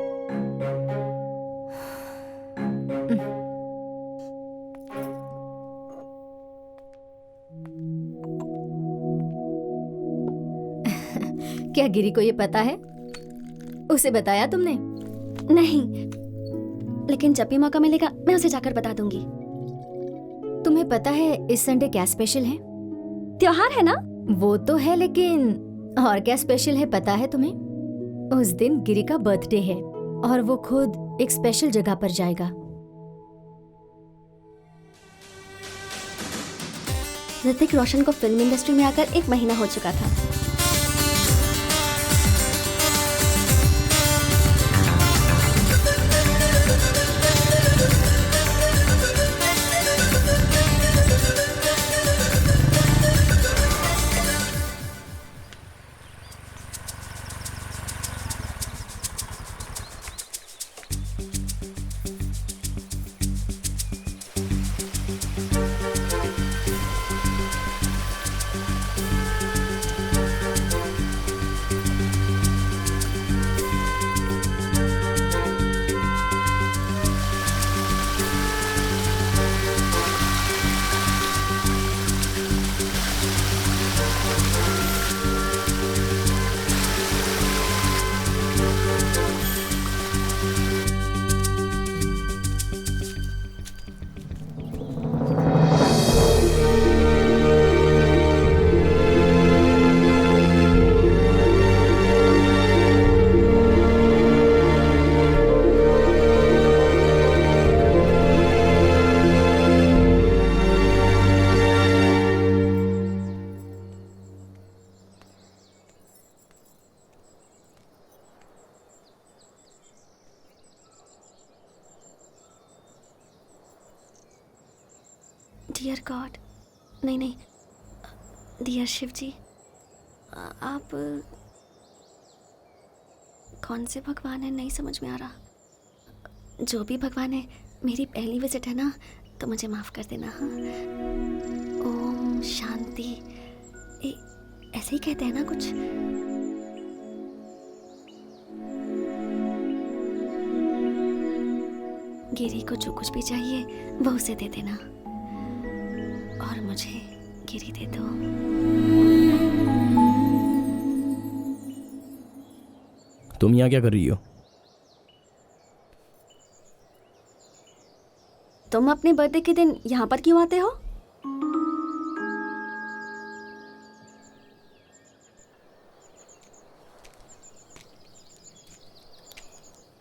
क्या गिरी को ये पता है? उसे बताया तुमने? नहीं, लेकिन जब भी मौका मिलेगा मैं उसे जाकर बता दूंगी। तुम्हें पता है इस संडे क्या स्पेशल है? त्योहार है ना? वो तो है, लेकिन और क्या स्पेशल है पता है तुम्हें? उस दिन गिरी का बर्थडे है और वो खुद एक स्पेशल जगह पर जाएगा। ऋतिक रोशन को फिल्म इंडस्ट्री में आकर 1 महीना हो चुका था। डियर गॉड, नहीं, डियर शिव जी, आप कौन से भगवान हैं नहीं समझ में आ रहा। जो भी भगवान है, मेरी पहली विजिट है ना, तो मुझे माफ़ कर देना। हाँ, ओम शांति, ऐसे ही कहते हैं ना कुछ। गिरी को जो कुछ भी चाहिए वो उसे दे देना, और मुझे गिरी दे दो। तुम यहाँ क्या कर रही हो? तुम अपने बर्थडे के दिन यहाँ पर क्यों आते हो?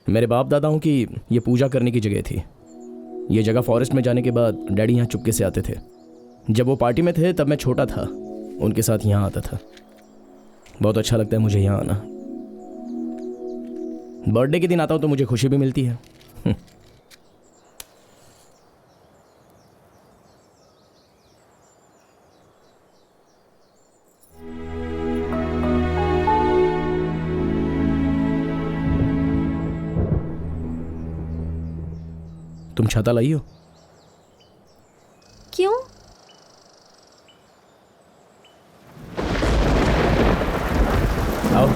मेरे बाप दादाओं की ये पूजा करने की जगह थी। ये जगह फॉरेस्ट में जाने के बाद डैडी यहाँ चुपके से आते थे। जब वो पार्टी में थे तब मैं छोटा था, उनके साथ यहाँ आता था। बहुत अच्छा लगता है मुझे यहाँ आना। बर्थडे के दिन आता हूँ तो मुझे खुशी भी मिलती है। तुम छाता लाई हो? क्यों? आओ।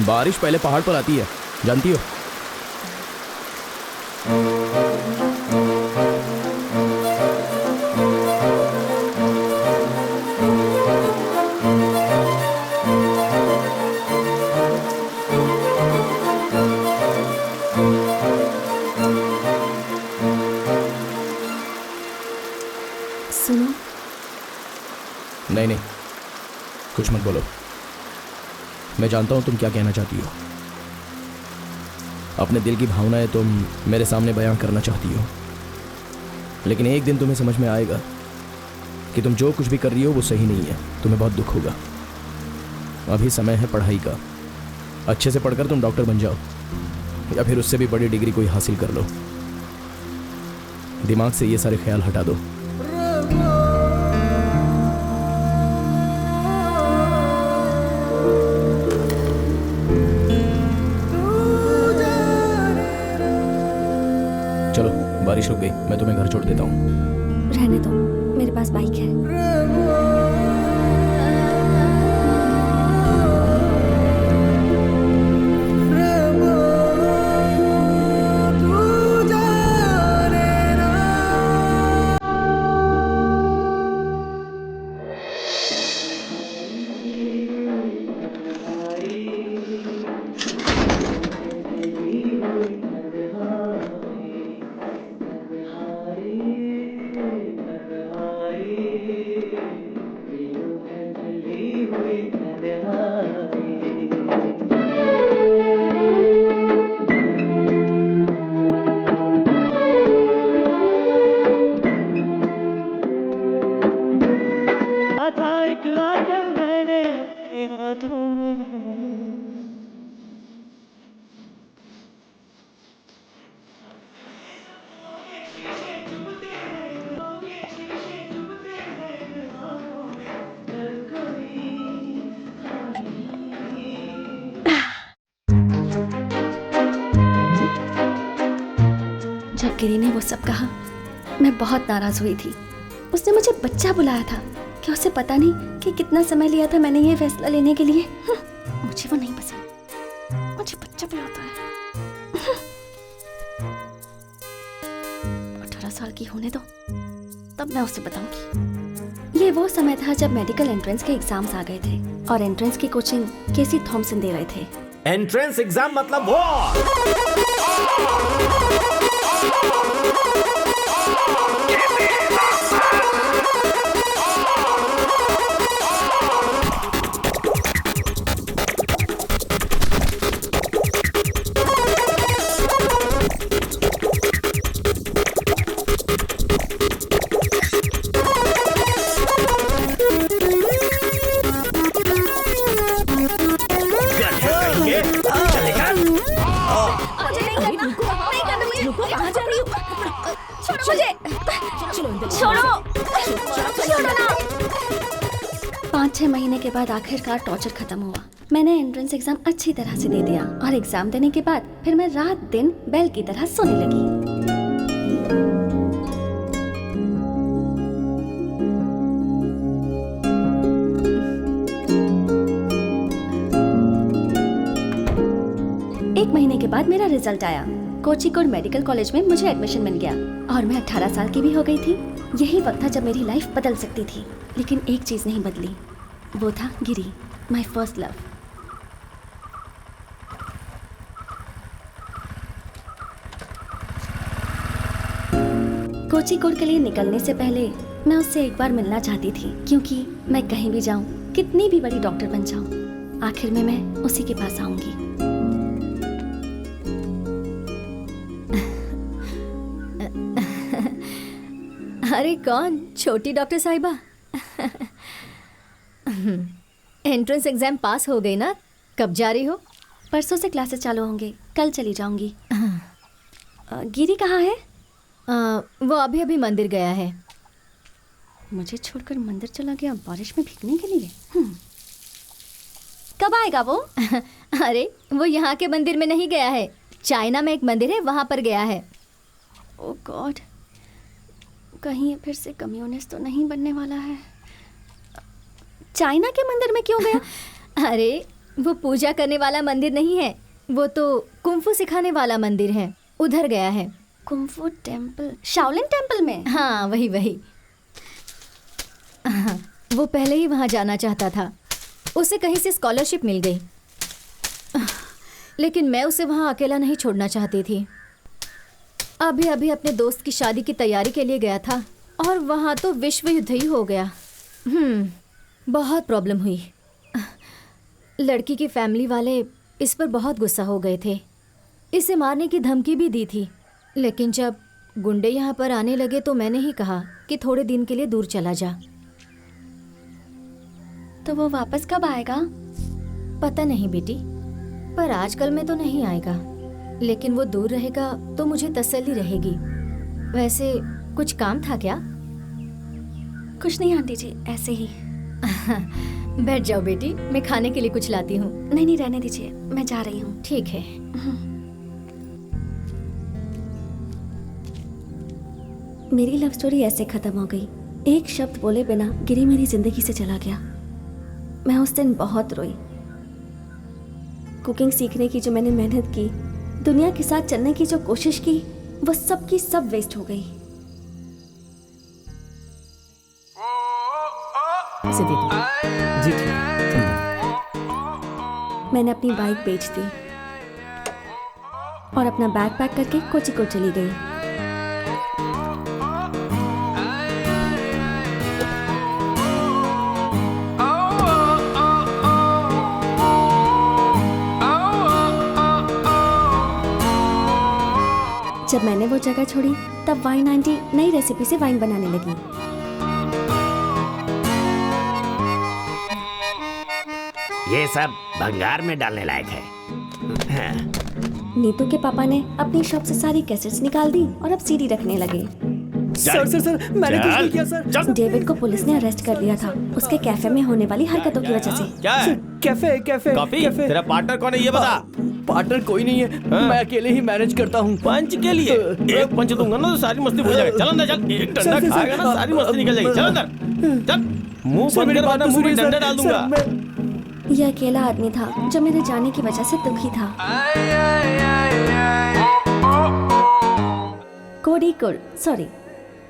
बारिश पहले पहाड़ पर आती है, जानती हो? सुनो। नहीं, कुछ मत बोलो। मैं जानता हूं तुम क्या कहना चाहती हो। अपने दिल की भावनाएं तुम मेरे सामने बयां करना चाहती हो, लेकिन एक दिन तुम्हें समझ में आएगा कि तुम जो कुछ भी कर रही हो वो सही नहीं है। तुम्हें बहुत दुख होगा। अभी समय है पढ़ाई का। अच्छे से पढ़कर तुम डॉक्टर बन जाओ, या फिर उससे भी बड़ी डिग्री कोई हासिल कर लो। दिमाग से ये सारे ख्याल हटा दो। चलो, बारिश रुक गई, मैं तुम्हें घर छोड़ देता हूँ। रहने दो, मेरे पास बाइक है। जब गिरी ने वो सब कहा मैं बहुत नाराज हुई थी। उसने मुझे बच्चा बुलाया था। क्या उसे पता नहीं कि कितना समय लिया था मैंने ये फैसला लेने के लिए? मुझे वो नहीं पसंद, मुझे बच्चा बुलाता है। 18 साल की होने दो, तब मैं उसे बताऊंगी। ये वो समय था जब मेडिकल एंट्रेंस के एग्जाम्स आ गए थे और एंट्रेंस की कोचिंग केसी थॉमसन दे रहे थे। एंट्रेंस एग्जाम मतलब वो। छोड़ो ना। 5-6 महीने के बाद आखिरकार टॉर्चर खत्म हुआ। मैंने एंट्रेंस एग्जाम अच्छी तरह से दे दिया और एग्जाम देने के बाद फिर मैं रात दिन बैल की तरह सोने लगी। एक महीने के बाद मेरा रिजल्ट आया। कोझिकोड मेडिकल कॉलेज में मुझे एडमिशन मिल गया और मैं 18 साल की भी हो गई थी। यही वक्त था जब मेरी लाइफ बदल सकती थी, लेकिन एक चीज नहीं बदली, वो था गिरी, माय फर्स्ट लव। कोझिकोड के लिए निकलने से पहले मैं उससे एक बार मिलना चाहती थी, क्योंकि मैं कहीं भी जाऊं, कितनी भी बड़ी डॉक्टर बन जाऊं, आखिर में मैं उसी के पास आऊंगी। अरे कौन? छोटी डॉक्टर साहिबा। एंट्रेंस एग्जाम पास हो गई ना? कब जा रही हो? परसों से क्लासेस चालू होंगे, कल चली जाऊंगी। गिरी कहाँ है? वो अभी अभी मंदिर गया है। मुझे छोड़कर मंदिर चला गया बारिश में भीगने के लिए। कब आएगा वो? अरे वो यहाँ के मंदिर में नहीं गया है, चाइना में एक मंदिर है वहाँ पर गया है। ओह गॉड, कहीं फिर से कम्युनिस्ट तो नहीं बनने वाला है। चाइना के मंदिर में क्यों गया? अरे वो पूजा करने वाला मंदिर नहीं है, वो तो कुंफू सिखाने वाला मंदिर है, उधर गया है। Kung fu temple? शाओलिन टेम्पल में? हाँ वही। वो पहले ही वहाँ जाना चाहता था, उसे कहीं से स्कॉलरशिप मिल गई, लेकिन मैं उसे वहाँ अकेला नहीं छोड़ना चाहती थी। अभी अभी अपने दोस्त की शादी की तैयारी के लिए गया था और वहाँ तो विश्व युद्ध ही हो गया। बहुत प्रॉब्लम हुई। लड़की की फैमिली वाले इस पर बहुत गुस्सा हो गए थे, इसे मारने की धमकी भी दी थी, लेकिन जब गुंडे यहाँ पर आने लगे तो मैंने ही कहा कि थोड़े दिन के लिए दूर चला जा। तो वो वापस कब आएगा? पता नहीं बेटी, पर आजकल में तो नहीं आएगा, लेकिन वो दूर रहेगा तो मुझे तसल्ली रहेगी। वैसे कुछ काम था क्या? कुछ नहीं आंटी जी, ऐसे ही। बैठ जाओ बेटी, मैं खाने के लिए कुछ लाती हूँ। नहीं रहने दीजिए, मैं जा रही हूँ। ठीक है। मेरी लव स्टोरी ऐसे खत्म हो गई। एक शब्द बोले बिना गिरी मेरी जिंदगी से चला गया। मैं उस दिन बहुत रोई। कुकिंग सीखने की जो मैंने मेहनत की, दुनिया के साथ चलने की जो कोशिश की, वो सब की सब वेस्ट हो गई। इसे दे दो। जी। मैंने अपनी बाइक बेच दी और अपना बैग पैक करके कोझिकोड चली गई। जब मैंने वो जगह छोड़ी तब वाइन आंटी नई रेसिपी से वाइन बनाने लगी। ये सब भंगार में डालने लायक है। नीतू के पापा ने अपनी शॉप से सारी कैसेट्स निकाल दी और अब सीडी रखने लगे। सर सर सर मैंने कुछ नहीं किया सर। डेविड को पुलिस ने अरेस्ट कर लिया था उसके कैफे में होने वाली हरकतों की वजह से। क्या है? Cafe cafe coffee? कैफे। तेरा पार्टनर कौन है ये बता। पार्टनर कोई नहीं है, मैं अकेले ही मैनेज करता हूँ। पंच के लिए एक पंच दूंगा ना तो सारी मस्ती भूल जाएगा। चल अंदर चल, एक डंडा खाएगा ना सारी मस्ती निकल जाएगी। चल अंदर चल, मुंह बंद कर वरना मुंह में डंडा डाल दूंगा। ये अकेला आदमी था जो मेरे जाने की वजह से दुखी था।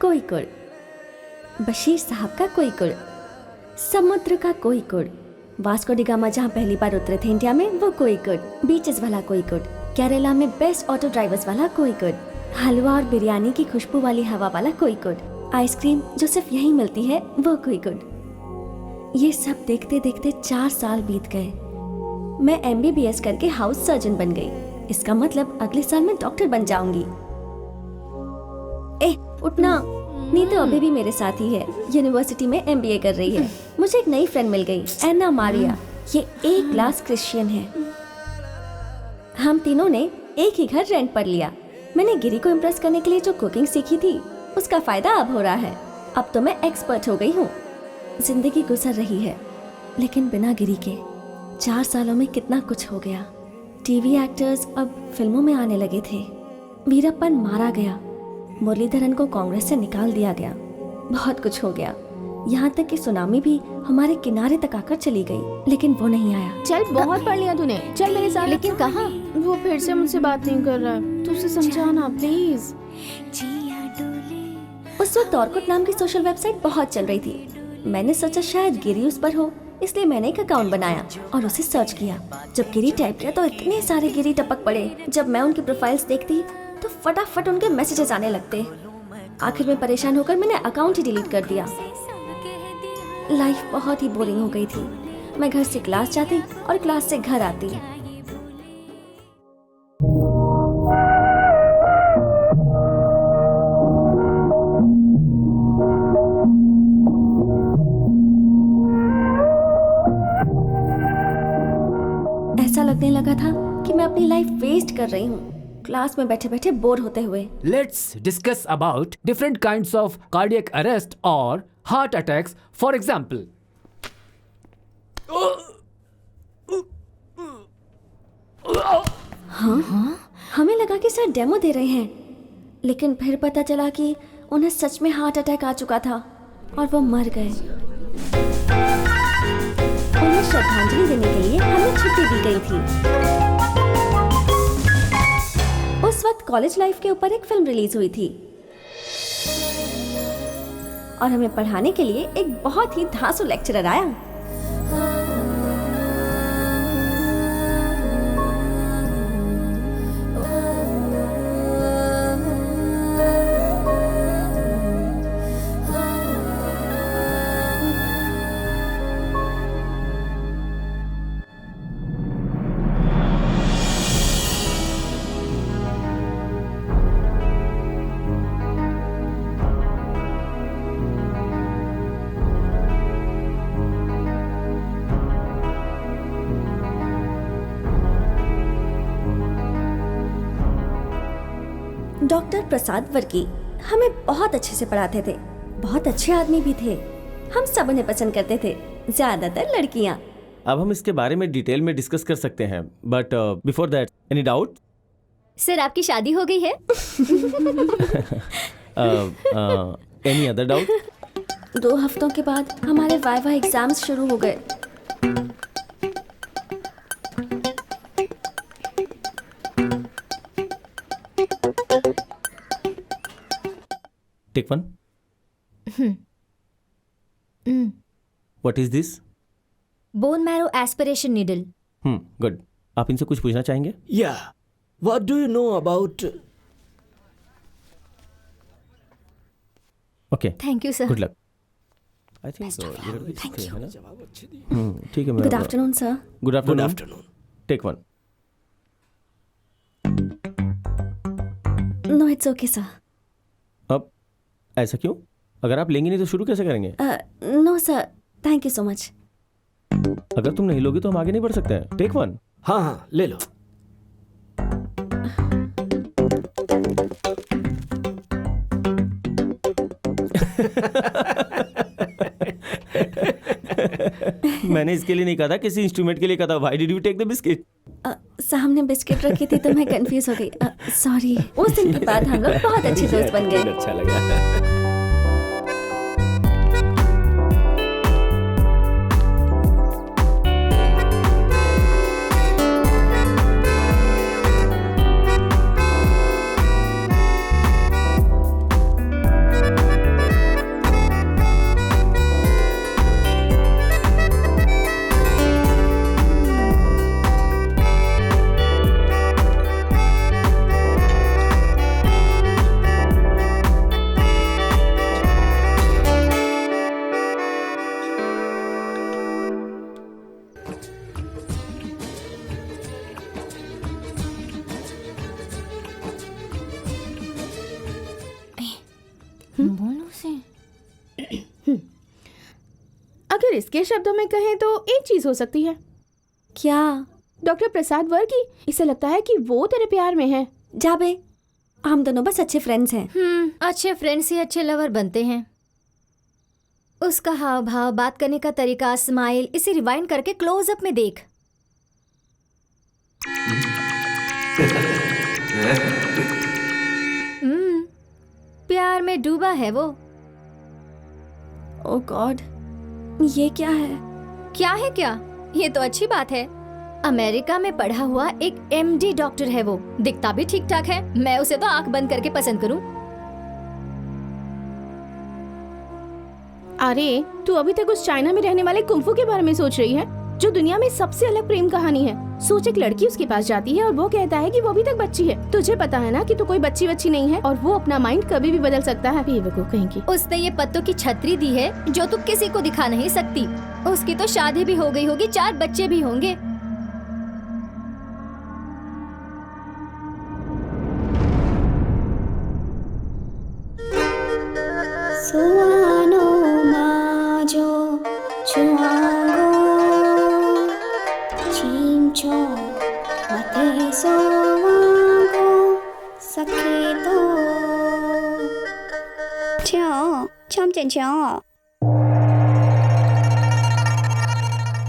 कोई कुड़, बशीर साहब का कोई कुड़, समुद्र का कोई कुड़, वास्को डी गामा जहाँ पहली बार उतरे थे इंडिया में वो कोई कुड़, बीचेस वाला कोई कुड़, केरला में बेस्ट ऑटो ड्राइवर्स वाला कोई कुड़, हलवा और बिरयानी की खुशबू वाली हवा वाला कोई कुड़, आइसक्रीम जो सिर्फ यहीं मिलती है वो कोई कुड़। ये सब देखते देखते 4 साल बीत गए। मैं MBBS करके हाउस सर्जन बन गई। इसका मतलब अगले साल मैं डॉक्टर बन जाऊंगी। उठना, नीतू अभी भी मेरे साथ ही है, यूनिवर्सिटी में MBA कर रही है। मुझे एक नई फ्रेंड मिल गई, एना मारिया। ये A क्लास क्रिश्चियन है। हम तीनों ने एक ही घर रेंट पर लिया। मैंने गिरी को इम्प्रेस करने के लिए जो कुकिंग सीखी थी उसका फायदा अब हो रहा है। अब तो मैं एक्सपर्ट हो गई हूँ। जिंदगी गुजर रही है लेकिन बिना गिरी के। 4 सालों में कितना कुछ हो गया। टीवी एक्टर्स अब फिल्मों में आने लगे थे। वीरप्पन मारा गया, मुरलीधरन को कांग्रेस से निकाल दिया गया। बहुत कुछ हो गया, यहाँ तक कि सुनामी भी हमारे किनारे तक आकर चली गई, लेकिन वो नहीं आया। चल बहुत पढ़ लिया तूने, चल मेरे साथ। लेकिन कहाँ? वो फिर से मुझसे बात नहीं कर रहा है, तू उसे समझाना प्लीज। उस वक्त ऑर्कुट नाम की सोशल वेबसाइट बहुत चल रही थी। मैंने सोचा शायद गिरी उस पर हो, इसलिए मैंने एक अकाउंट बनाया और उसे सर्च किया। जब गिरी टाइप किया तो इतने सारे गिरी टपक पड़े। जब मैं उनकी प्रोफाइल्स देखती तो फटाफट उनके मैसेजेस आने लगते। आखिर में परेशान होकर मैंने अकाउंट ही डिलीट कर दिया। लाइफ बहुत ही बोरिंग हो गई थी। मैं घर से क्लास जाती और क्लास से घर आती। ऐसा लगने लगा था कि मैं अपनी लाइफ वेस्ट कर रही हूँ, क्लास में बैठे बैठे बोर होते हुए। Let's discuss about different kinds of cardiac arrest or heart attacks. For example, हाँ? हमें लगा कि सर डेमो दे रहे हैं, लेकिन फिर पता चला कि उन्हें सच में हार्ट अटैक आ चुका था और वो मर गए। उन्हें श्रद्धांजलि देने के लिए हमें छुट्टी दी गई थी। उस वक्त कॉलेज लाइफ के ऊपर एक फिल्म रिलीज हुई थी और हमें पढ़ाने के लिए एक बहुत ही धांसू लेक्चरर आया। डॉक्टर प्रसाद वर्की हमें बहुत अच्छे से पढ़ाते थे। बहुत अच्छे आदमी भी थे। हम सब उन्हें पसंद करते थे, ज्यादातर लड़कियां। अब हम इसके बारे में डिटेल में डिस्कस कर सकते हैं, but before that any doubt? Sir आपकी शादी हो गई है? Any other doubt? 2 हफ्तों के बाद हमारे वाइवा एग्जाम्स शुरू हो गए। Take 1। What is this? Bone marrow aspiration needle. Good. आप इनसे कुछ पूछना चाहेंगे? या what do you know about? Okay, thank you sir. Good luck. I think ठीक है। Good afternoon sir. Good afternoon. Take 1। No it's okay sir. अब ऐसा क्यों? अगर आप लेंगे नहीं तो शुरू कैसे करेंगे? No sir, thank you so much. अगर तुम नहीं लोगे तो हम आगे नहीं बढ़ सकते हैं। टेक 1। हाँ हाँ ले लो। मैंने इसके लिए नहीं कहा था, किसी इंस्ट्रूमेंट के लिए कहा था। Why did you take the biscuit? सामने बिस्किट रखी थी तो मैं कंफ्यूज हो गई। सॉरी। उस दिन के बाद हम लोग बहुत अच्छे दोस्त बन गए। अच्छा लगा। अगर इसके शब्दों में कहें तो एक चीज हो सकती है। क्या? डॉक्टर प्रसाद वर्की, इसे लगता है कि वो तेरे प्यार में है। जाबे, हम दोनों बस अच्छे फ्रेंड्स हैं। अच्छे फ्रेंड्स ही अच्छे लवर बनते हैं। उसका हाव भाव, बात करने का तरीका, स्माइल, इसे रिवाइंड करके क्लोज अप में देख। प्यार में डूबा है वो। ओह गॉड, ये क्या है? क्या है क्या? ये तो अच्छी बात है। अमेरिका में पढ़ा हुआ एक MD डॉक्टर है वो। दिखता भी ठीक ठाक है। मैं उसे तो आंख बंद करके पसंद करूं। अरे तू अभी तक उस चाइना में रहने वाले कुंफू के बारे में सोच रही है, जो दुनिया में सबसे अलग प्रेम कहानी है। सोच, एक लड़की उसके पास जाती है और वो कहता है कि वो अभी तक बच्ची है। तुझे पता है ना कि तू कोई बच्ची नहीं है और वो अपना माइंड कभी भी बदल सकता है। बेवकूफ कहीं की। उसने ये पत्तों की छतरी दी है जो तू किसी को दिखा नहीं सकती। उसकी तो शादी भी हो गई होगी, 4 बच्चे भी होंगे।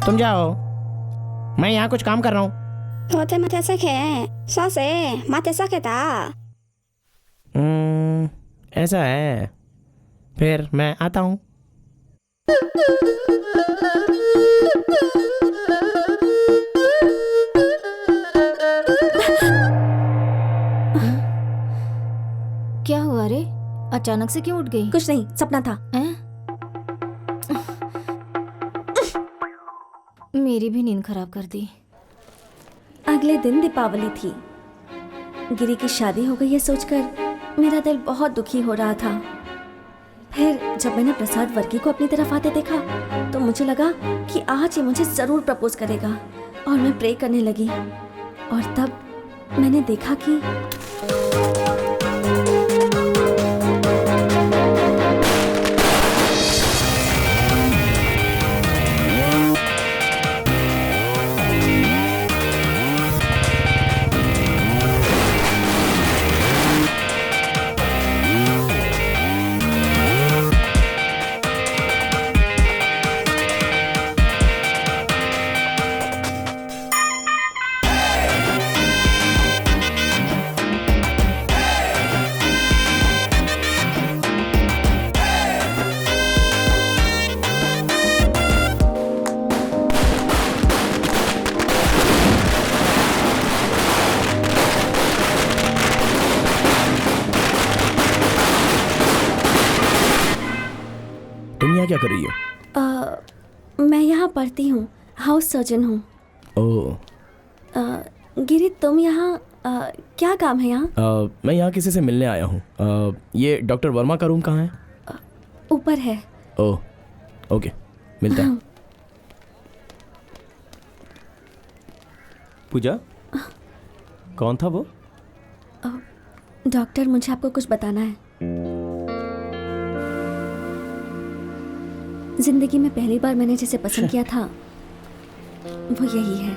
तुम जाओ, मैं यहाँ कुछ काम कर रहा हूँ। ऐसा है, फिर मैं आता हूँ। क्या हुआ रे? अचानक से क्यों उठ गई? कुछ नहीं, सपना था। मेरी भी नींद खराब कर दी। अगले दिन दीपावली थी। गिरी की शादी हो गई है सोचकर मेरा दिल बहुत दुखी हो रहा था। फिर जब मैंने प्रसाद वर्की को अपनी तरफ आते देखा तो मुझे लगा कि आज ये मुझे जरूर प्रपोज करेगा और मैं प्रे करने लगी। और तब मैंने देखा कि क्या कर रही हो? मैं यहाँ पढ़ती हूँ, हाउस सर्जन हूँ। ओह। गिरी, तुम यहाँ क्या काम है यहाँ? मैं यहाँ किसी से मिलने आया हूँ। ये डॉक्टर वर्मा का रूम कहाँ है? ऊपर है। ओह, ओके, मिलता है। पूजा, कौन था वो? डॉक्टर, मुझे आपको कुछ बताना है। जिंदगी में पहली बार मैंने जिसे पसंद किया था वो यही है।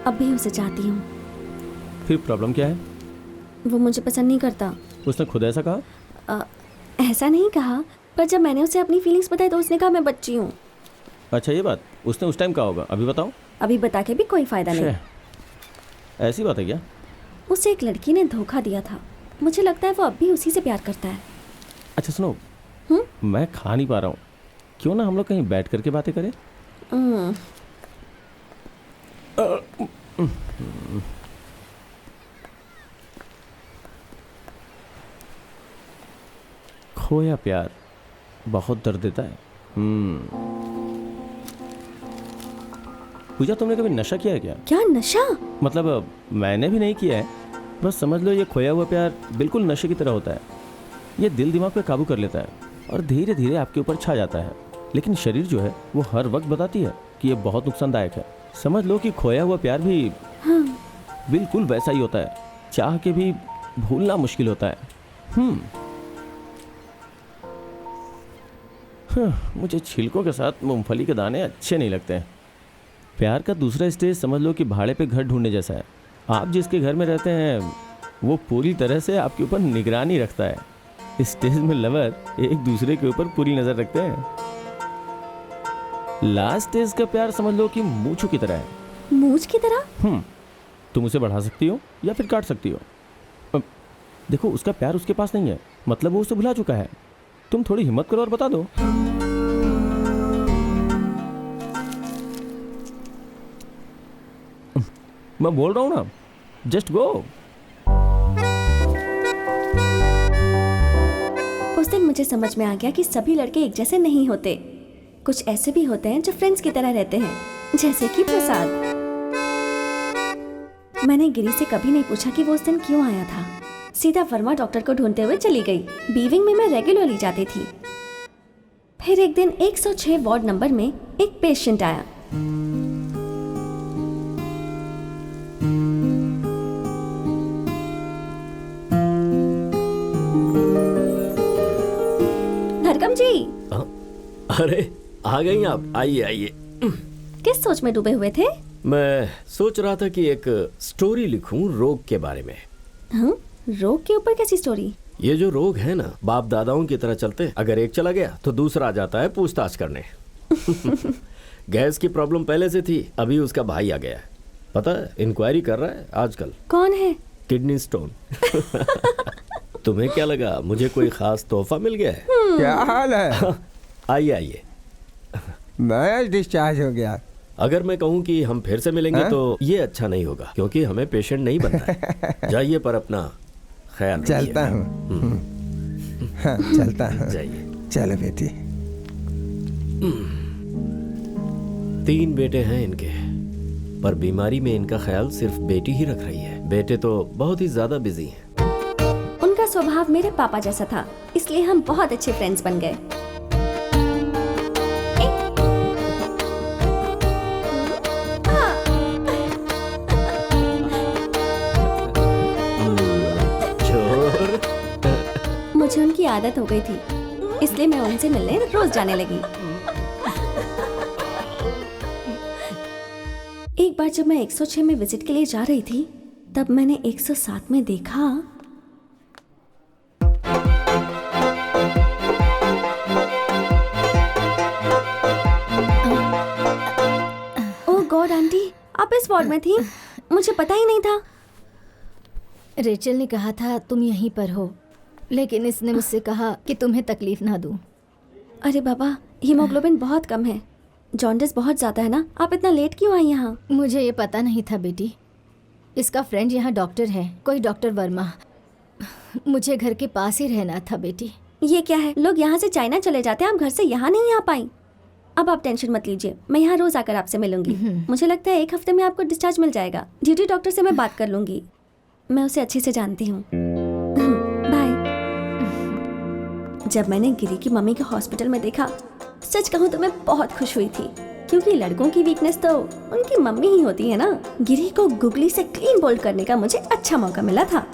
अब भी उसे चाहती हूँ। फिर प्रॉब्लम क्या है? वो मुझे पसंद नहीं करता। उसने खुद ऐसा कहा? ऐसा नहीं कहा, पर जब मैंने उसे अपनी फीलिंग्स बताई तो उसने कहा मैं बच्ची हूँ। अच्छा ये बात उसने उस टाइम कहा होगा, अभी बताओ। अभी बता के भी कोई फायदा नहीं। ऐसी बात है क्या? उसे एक लड़की ने धोखा दिया था। मुझे लगता है वो अब भी उसी से प्यार करता है। अच्छा सुनो, मैं खा नहीं पा रहा हूँ, क्यों ना हम लोग कहीं बैठ करके बातें करें? खोया प्यार बहुत दर्द देता है। पूजा, तुमने कभी नशा किया है क्या? क्या नशा? मतलब मैंने भी नहीं किया है, बस समझ लो ये खोया हुआ प्यार बिल्कुल नशे की तरह होता है। ये दिल दिमाग पे काबू कर लेता है और धीरे धीरे आपके ऊपर छा जाता है, लेकिन शरीर जो है वो हर वक्त बताती है कि ये बहुत नुकसानदायक है। समझ लो कि खोया हुआ प्यार भी बिल्कुल वैसा ही होता है, चाह के भी भूलना मुश्किल होता है। मुझे छिलकों के साथ मूंगफली के दाने अच्छे नहीं लगते हैं। प्यार का दूसरा स्टेज समझ लो कि भाड़े पे घर ढूंढने जैसा है। आप जिसके घर में रहते हैं वो पूरी तरह से आपके ऊपर निगरानी रखता है। इस स्टेज में लवर एक दूसरे के ऊपर पूरी नजर रखते हैं। लास्ट स्टेज का प्यार समझ लो कि मूंछों की तरह है। मूंछ की तरह? तुम उसे बढ़ा सकती हो या फिर काट सकती हो। देखो उसका प्यार उसके पास नहीं है, मतलब वो उसे भुला चुका है। तुम थोड़ी हिम्मत करो और बता दो। मैं बोल रहा हूं ना, जस्ट गो। उस दिन मुझे समझ में आ गया कि सभी लड़के एक जैसे नहीं होते। कुछ ऐसे भी होते हैं जो फ्रेंड्स की तरह रहते हैं, जैसे कि प्रसाद। मैंने गिरी से कभी नहीं पूछा कि वो उस दिन क्यों आया था। सीधा वर्मा डॉक्टर को ढूंढते हुए चली गई। बीविंग में मैं रेगुलरली जाती थी। फिर एक दिन 106 वार्ड नंबर में एक पेशेंट आया। धरकम जी। अरे आ गई आप, आइए आइए। किस सोच में डूबे हुए थे? मैं सोच रहा था कि एक स्टोरी लिखूं रोग के बारे में। रोग के ऊपर कैसी स्टोरी? ये जो रोग है ना, बाप दादाओं की तरह चलते। अगर एक चला गया तो दूसरा आ जाता है पूछताछ करने। गैस की प्रॉब्लम पहले से थी, अभी उसका भाई आ गया है। पता है, इंक्वायरी कर रहा है आजकल। कौन है? Kidney stone. तुम्हें क्या लगा मुझे कोई खास तोहफा मिल गया है? क्या हाल है? आइए आइए। मैं डिस्चार्ज हो गया। अगर मैं कहूँ कि हम फिर से मिलेंगे तो ये अच्छा नहीं होगा, क्योंकि हमें पेशेंट नहीं बनना है। जाइए, पर अपना ख्याल रखिए। चलता हूँ। हाँ, चलता हूँ। जाइए। चलो बेटी। 3 बेटे हैं इनके, पर बीमारी में इनका ख्याल सिर्फ बेटी ही रख रही है। बेटे तो बहुत ही ज्यादा बिजी हैं। उनका स्वभाव मेरे पापा जैसा था, इसलिए हम बहुत अच्छे फ्रेंड्स बन गए। मुझे उनकी आदत हो गई थी, इसलिए मैं उनसे मिलने रोज जाने लगी। एक बार जब मैं 106 में विजिट के लिए जा रही थी, तब मैंने 107 में देखा। ओह गॉड आंटी, आप इस वार्ड में थी? मुझे पता ही नहीं था। रेचल ने कहा था तुम यहीं पर हो, लेकिन इसने मुझसे कहा कि तुम्हें तकलीफ ना दूं। अरे बाबा, हीमोग्लोबिन बहुत कम है, जॉन्डिस बहुत ज़्यादा है ना। आप इतना लेट क्यों आई यहाँ? मुझे ये पता नहीं था बेटी। इसका फ्रेंड यहाँ डॉक्टर है, कोई डॉक्टर वर्मा। मुझे घर के पास ही रहना था बेटी। ये क्या है, लोग यहाँ से चाइना चले जाते हैं, आप घर से यहाँ नहीं आ पाई। अब आप टेंशन मत लीजिए, मैं यहाँ रोज आकर आपसे मिलूंगी। मुझे लगता है 1 हफ्ते में आपको डिस्चार्ज मिल जाएगा। ड्यूटी डॉक्टर से मैं बात कर लूंगी, मैं उसे अच्छे से जानती हूँ। बाय। जब मैंने गिरी की मम्मी को हॉस्पिटल में देखा, सच कहूँ तो मैं बहुत खुश हुई थी, क्योंकि लड़कों की वीकनेस तो उनकी मम्मी ही होती है ना। गिरी को गुगली से क्लीन बोल्ड करने का मुझे अच्छा मौका मिला था।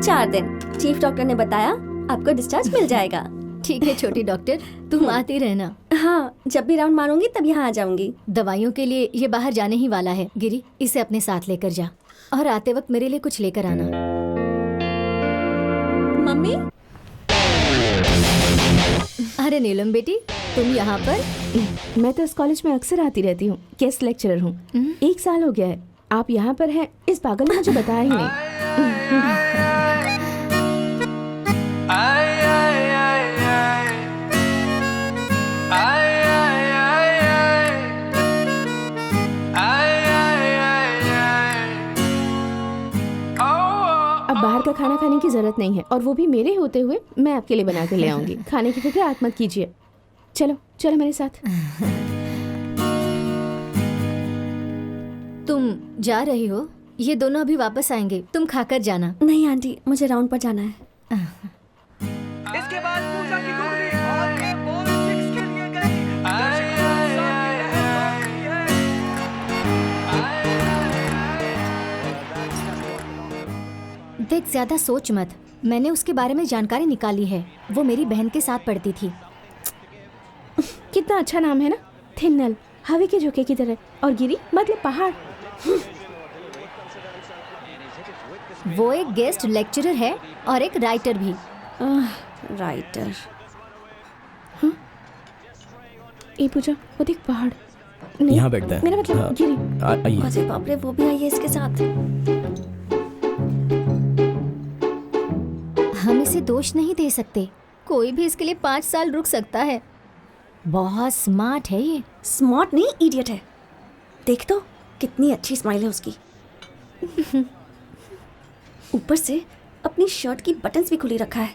4 दिन। चीफ डॉक्टर ने बताया आपको डिस्चार्ज मिल जाएगा। ठीक है छोटी डॉक्टर, तुम आती रहना। हाँ, जब भी राउंड मारूंगी तब यहाँ आ जाऊंगी। दवाइयों के लिए ये बाहर जाने ही वाला है। गिरी, इसे अपने साथ लेकर जा और आते वक्त मेरे लिए कुछ लेकर आना। मम्मी। अरे नीलम बेटी, तुम यहाँ पर? मैं तो इस कॉलेज में अक्सर आती रहती हूँ, गेस्ट लेक्चरर हूँ। 1 साल हो गया है। आप यहाँ पर हैं, इस पागल ने मुझे बताया ही नहीं। अब बाहर का खाना खाने की जरूरत नहीं है, और वो भी मेरे होते हुए मैं आपके लिए बना के ले आऊंगी। खाने की फिक्र आप मत कीजिए। चलो चलो मेरे साथ। तुम जा रही हो? ये दोनों अभी वापस आएंगे, तुम खाकर जाना। नहीं आंटी, मुझे राउंड पर जाना है। इसके बाद पूजा की घुगनी और ये बॉल 6 के लिए गई। देख, ज्यादा सोच मत। मैंने उसके बारे में जानकारी निकाली है। वो मेरी बहन के साथ पढ़ती थी। कितना अच्छा नाम है ना, थिन्नल, हवा के झोंके की तरह, और गिरी मतलब पहाड़। वो एक गेस्ट लेक्चरर है और एक राइटर भी। राइटर। ए पूजा, वो देख पहाड़। यहाँ बैठते हैं। मेरा मतलब हाँ, गिरी। आइए। अरे बाप रे, वो भी आई है इसके साथ। हम इसे दोष नहीं दे सकते। कोई भी इसके लिए 5 साल रुक सकता है। बहुत स्मार्ट है ये। स्मार्ट नहीं, इडियट है। देख तो कितनी अच्छी स्माइल है उसकी। ऊपर से अपनी शर्ट की बटन्स भी खुली रखा है।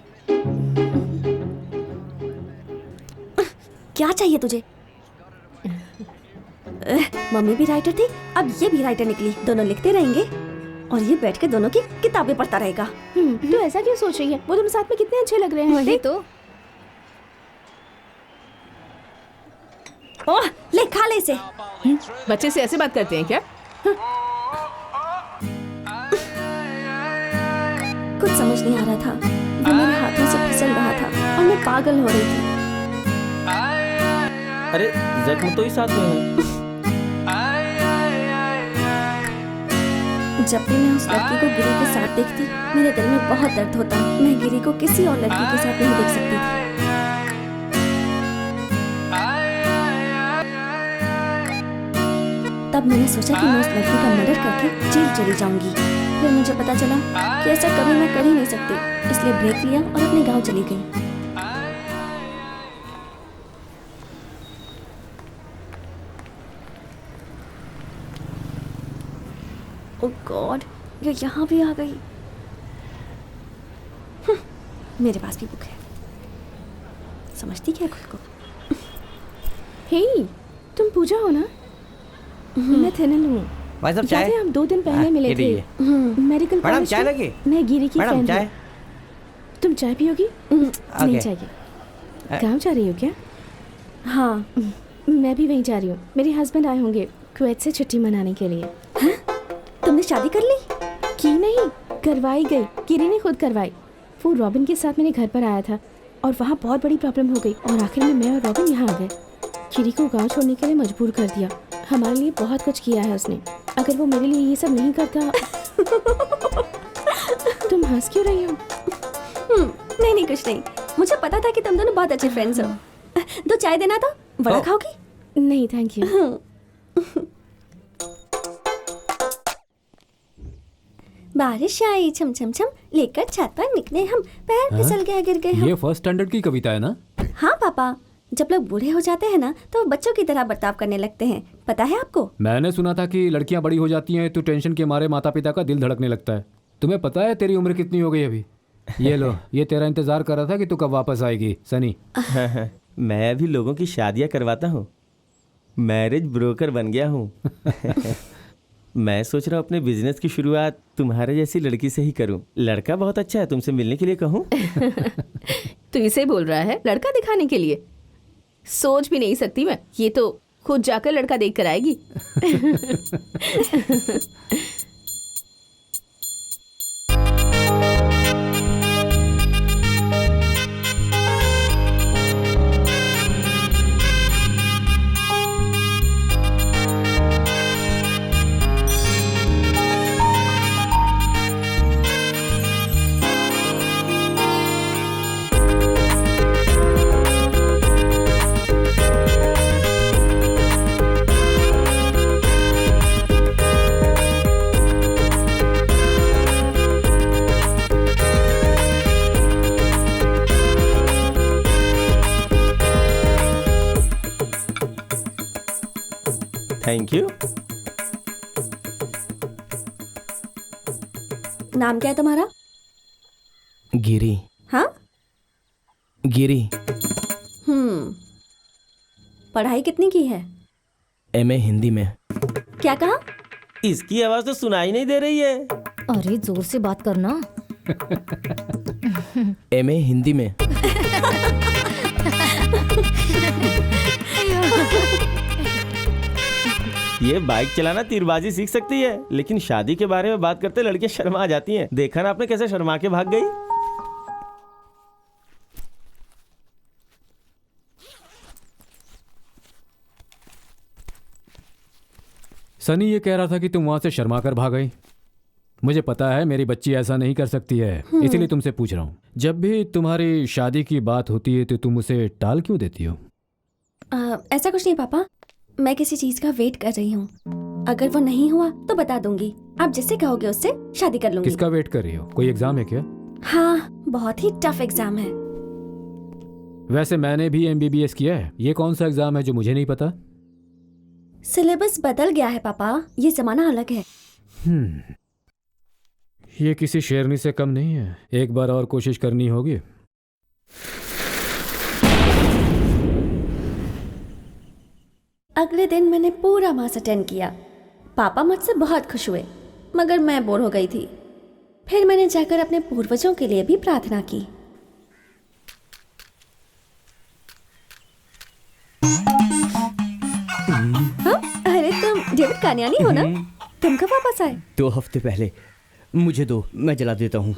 क्या चाहिए तुझे? मम्मी भी राइटर थी, अब ये भी राइटर निकली। दोनों लिखते रहेंगे और ये बैठ के दोनों की किताबें पढ़ता रहेगा। तो ऐसा क्यों सोच रही है? वो तुम साथ में कितने अच्छे लग रहे हैं। वही तो। ओह, ले खा ले इसे। बच्चे से ऐसे बात करते हैं क्या? कुछ समझ नहीं आ रहा था। वो मेरे हाथों से फिसल रहा था और मैं पागल हो रही थी। अरे जख्म तो ही साथ में है। जब भी मैं उस लड़की को गिरी के साथ देखती, मेरे दिल में बहुत दर्द होता। मैं गिरी को किसी और लड़की के साथ नहीं देख सकती थी। तब मैंने सोचा कि मैं उस लड़की का मर्डर करके जेल चली जाऊंगी। फिर मुझे पता चला कि ऐसा कभी मैं कर ही नहीं सकती, इसलिए ब्रेक लिया और अपने गांव चली गई। ओह गॉड, ये यहाँ भी आ गई। मेरे पास भी बुक है। समझती क्या खुद को? हे, तुम पूजा हो ना? मैं थिनल हूँ। भाई साहब चाय। हम 2 दिन पहले मिले थे मेडिकल मैडम कॉलेज चाय में। लगी? मैं गिरी की मैडम फ्रेंड चाय। हूँ। तुम चाय पियोगी? नहीं चाहिए। गाँव जा रही हो क्या? हाँ, मैं भी वहीं जा रही हूँ। मेरे हस्बैंड आए होंगे कुवैत से छुट्टी मनाने के लिए। तुमने शादी कर ली? की नहीं, करवाई गई। गिरी ने खुद करवाई। वो रॉबिन के साथ मेरे घर पर आया था और वहाँ बहुत बड़ी प्रॉब्लम हो गई और आखिर में मैं और रॉबिन यहाँ आ गए। गिरी को गांव छोड़ने के लिए मजबूर कर दिया। हमारे लिए बहुत कुछ किया है उसने। अगर वो मेरे लिए ये सब नहीं करता। तुम हंस क्यों रही हो? नहीं कुछ नहीं। मुझे पता था कि तुम दोनों बहुत अच्छे फ्रेंड्स हो। 2 चाय देना था। बड़ा खाओगी? नहीं थैंक यू। बारिश आई छम छम छम, लेकर छत पर निकले हम, पैर फिसल गया गिर गए हम। ये फर्स्ट स्टैंडर्ड की कविता है ना? हाँ पापा, जब लोग बूढ़े हो जाते हैं ना तो बच्चों की तरह बर्ताव करने लगते हैं। पता है आपको? मैंने सुना था कि लड़कियां बड़ी हो जाती हैं तो टेंशन के मारे माता पिता का दिल धड़कने लगता है। तुम्हें पता है तेरी उम्र कितनी हो गई अभी? ये लो, ये तेरा इंतजार कर रहा था कि तू कब वापस आएगी सनी। मैं भी लोगों की शादियां करवाता हूँ, मैरिज ब्रोकर बन गया हूँ। मैं सोच रहा हूँ अपने बिजनेस की शुरुआत तुम्हारे जैसी लड़की से ही करूँ। लड़का बहुत अच्छा है, तुमसे मिलने के लिए कहूँ? तू इसे बोल रहा है लड़का दिखाने के लिए? सोच भी नहीं सकती मैं। ये तो खुद जाकर लड़का देख कर आएगी। Thank you. नाम क्या है तुम्हारा? गिरी। हाँ? गिरी। पढ़ाई कितनी की है? एमए हिंदी में। क्या कहा? इसकी आवाज तो सुनाई नहीं दे रही है। अरे जोर से बात करना। एमए हिंदी में। ये बाइक चलाना तीरबाजी सीख सकती है, लेकिन शादी के बारे में बात करते लड़कियां शर्मा जाती हैं। देखा ना आपने कैसे शर्मा के भाग गई। सनी ये कह रहा था कि तुम वहां से शर्मा कर भाग गई। मुझे पता है मेरी बच्ची ऐसा नहीं कर सकती है, इसीलिए तुमसे पूछ रहा हूँ। जब भी तुम्हारी शादी की बात होती है तो तुम उसे टाल क्यों देती हो? ऐसा कुछ नहीं पापा, मैं किसी चीज का वेट कर रही हूँ। अगर वो नहीं हुआ तो बता दूंगी। आप जिससे कहोगे उससे शादी कर लूंगी। किसका वेट कर रही हो? कोई एग्जाम है क्या? हाँ, बहुत ही टफ एग्जाम है। वैसे मैंने भी MBBS किया है। ये कौन सा एग्जाम है जो मुझे नहीं पता? सिलेबस बदल गया है पापा, ये जमाना अलग है। ये किसी शेरनी से कम नहीं है। एक बार और कोशिश करनी होगी। अगले दिन मैंने पूरा मास अटेंड किया। पापा मुझसे बहुत खुश हुए, मगर मैं बोर हो गई थी। फिर मैंने जाकर अपने पूर्वजों के लिए भी प्रार्थना की। हाँ? अरे तुम डेविड कानियानी हो ना? तुम कब वापस आए? 2 हफ्ते पहले। मुझे दो, मैं जला देता हूँ।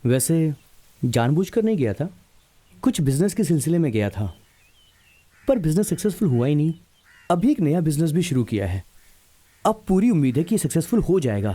वैसे जानबूझकर नहीं गया था, कुछ बिजनेस के सिलसिले में गया था, पर बिजनेस सक्सेसफुल हुआ ही नहीं। अभी एक नया बिजनेस भी शुरू किया है। अब पूरी उम्मीद है कि सक्सेसफुल हो जाएगा।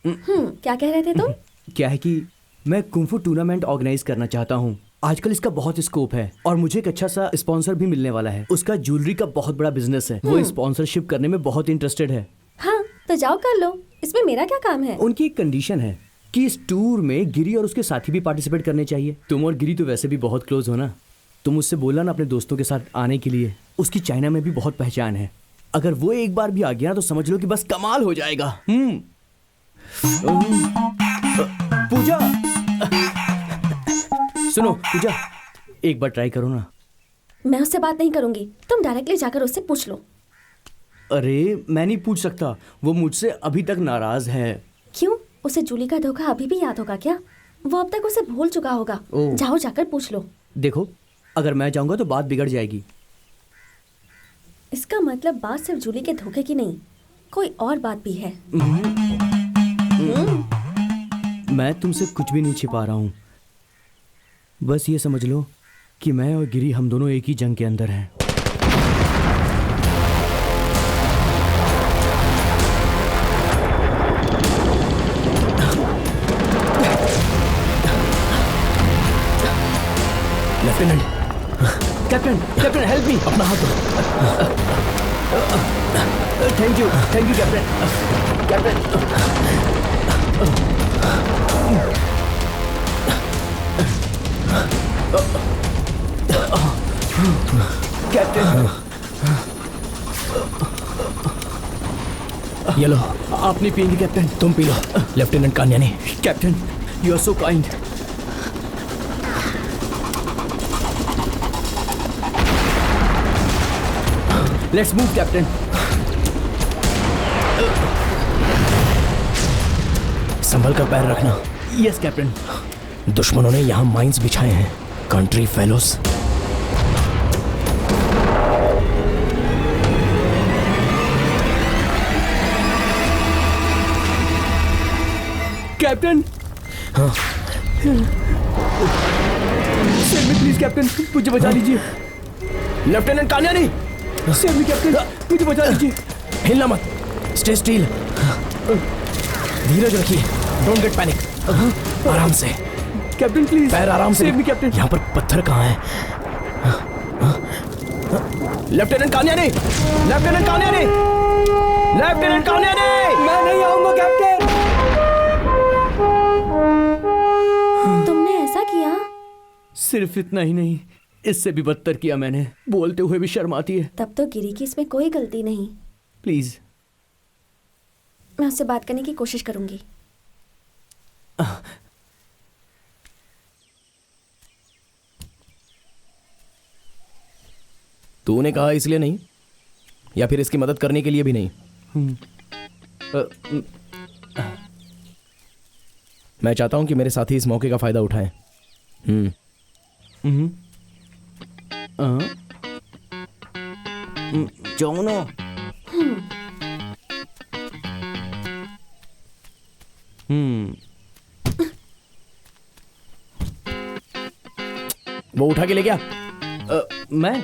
क्या कह रहे थे तुम? क्या है कि मैं कुंफू टूर्नामेंट ऑर्गेनाइज करना चाहता हूँ। आजकल इसका बहुत स्कोप है और मुझे एक अच्छा सा स्पॉन्सर भी मिलने वाला है। उसका ज्वेलरी का बहुत बड़ा बिजनेस है। वो स्पॉन्सरशिप करने में बहुत इंटरेस्टेड है। हाँ, तो जाओ कर लो, इसमें मेरा क्या काम है? उनकी एक कंडीशन है कि इस टूर में गिरी और उसके साथी भी पार्टिसिपेट करने चाहिए। तुम और गिरी तो वैसे भी बहुत क्लोज हो ना, तुम उससे बोला ना अपने दोस्तों के साथ आने के लिए। उसकी चाइना में भी बहुत पहचान है। अगर वो एक बार भी आ गया तो समझ लो कि बस कमाल हो जाएगा। पूजा, सुनो पूजा, एक बार ट्राई करो ना। मैं उससे बात नहीं करूंगी, तुम डायरेक्टली जाकर उससे पूछ लो। अरे मैं नहीं पूछ सकता, वो मुझसे अभी तक नाराज है। क्यों? उसे जूली का धोखा अभी भी याद होगा क्या? वो अब तक उसे भूल चुका होगा। जाओ जाकर पूछ लो। देखो, अगर मैं जाऊंगा तो बात बिगड़ जाएगी। इसका मतलब बात सिर्फ जूली के धोखे की नहीं, कोई और बात भी है। मैं तुमसे कुछ भी नहीं छिपा रहा हूँ। बस ये समझ लो कि मैं और गिरी हम दोनों एक ही जंग के अंदर हैं। Lieutenant, captain, captain help me. अपना हाथ दो। Thank you captain. कैप्टन, ये लो। आप नहीं पिएंगे कैप्टन? तुम पी लो। लेफ्टिनेंट कान्यानी। Captain, you are so kind. Let's move captain. संभल कर पैर रखना। Yes captain. दुश्मनों ने यहाँ माइंस बिछाए हैं। Country fellows. कैप्टन, हाँ। सेव मी प्लीज कैप्टन, मुझे बचा लीजिए। लेफ्टिनेंट कान्यानी, सेव मी कैप्टन, मुझे बचा लीजिए। हिलना मत, स्टे स्टिल। धीरज रखिए, डोंट गेट पैनिक। आराम से कैप्टन प्लीज, पैर आराम से। Save me captain. यहाँ पर पत्थर कहाँ है? लेफ्टिनेंट कान्यानी, लेफ्टिनेंट कान्यानी, लेफ्टिनेंट कान्यानी। मैं नहीं आऊंगा कैप्टन। तुम सिर्फ इतना ही नहीं, इससे भी बदतर किया मैंने। बोलते हुए भी शर्म आती है। तब तो गिरी की इसमें कोई गलती नहीं। प्लीज। मैं उससे बात करने की कोशिश करूंगी। तूने कहा इसलिए नहीं, या फिर इसकी मदद करने के लिए भी नहीं? मैं चाहता हूं कि मेरे साथी इस मौके का फायदा उठाएं। जोनो। वो उठा के ले गया। मैं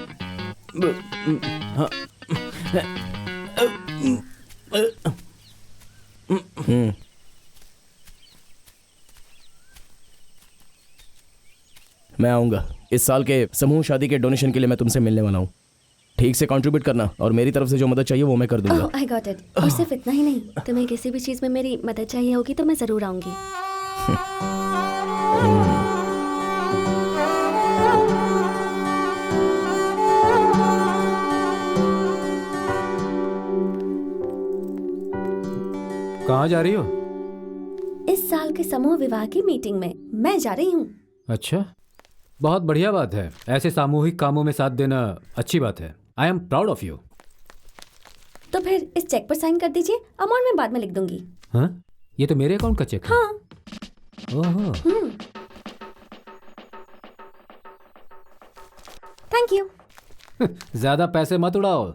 मैं आऊंगा। इस साल के समूह शादी के डोनेशन के लिए मैं तुमसे मिलने वाला हूँ। ठीक से कंट्रीब्यूट करना, और मेरी तरफ से जो मदद चाहिए वो मैं कर दूंगा। I got it. और सिर्फ इतना ही नहीं, तुम्हें किसी भी चीज में मेरी मदद चाहिए होगी तो मैं जरूर आऊंगी। कहाँ जा रही हो? इस साल के समूह विवाह की मीटिंग में मैं जा रही हूँ। अच्छा, बहुत बढ़िया बात है। ऐसे सामूहिक कामों में साथ देना अच्छी बात है। I am proud of you. तो फिर इस चेक पर साइन कर दीजिए, अमाउंट मैं बाद में लिख दूंगी। हाँ, ये तो मेरे अकाउंट का चेक है। हाँ। ओहो। Thank you. ज्यादा पैसे मत उड़ाओ।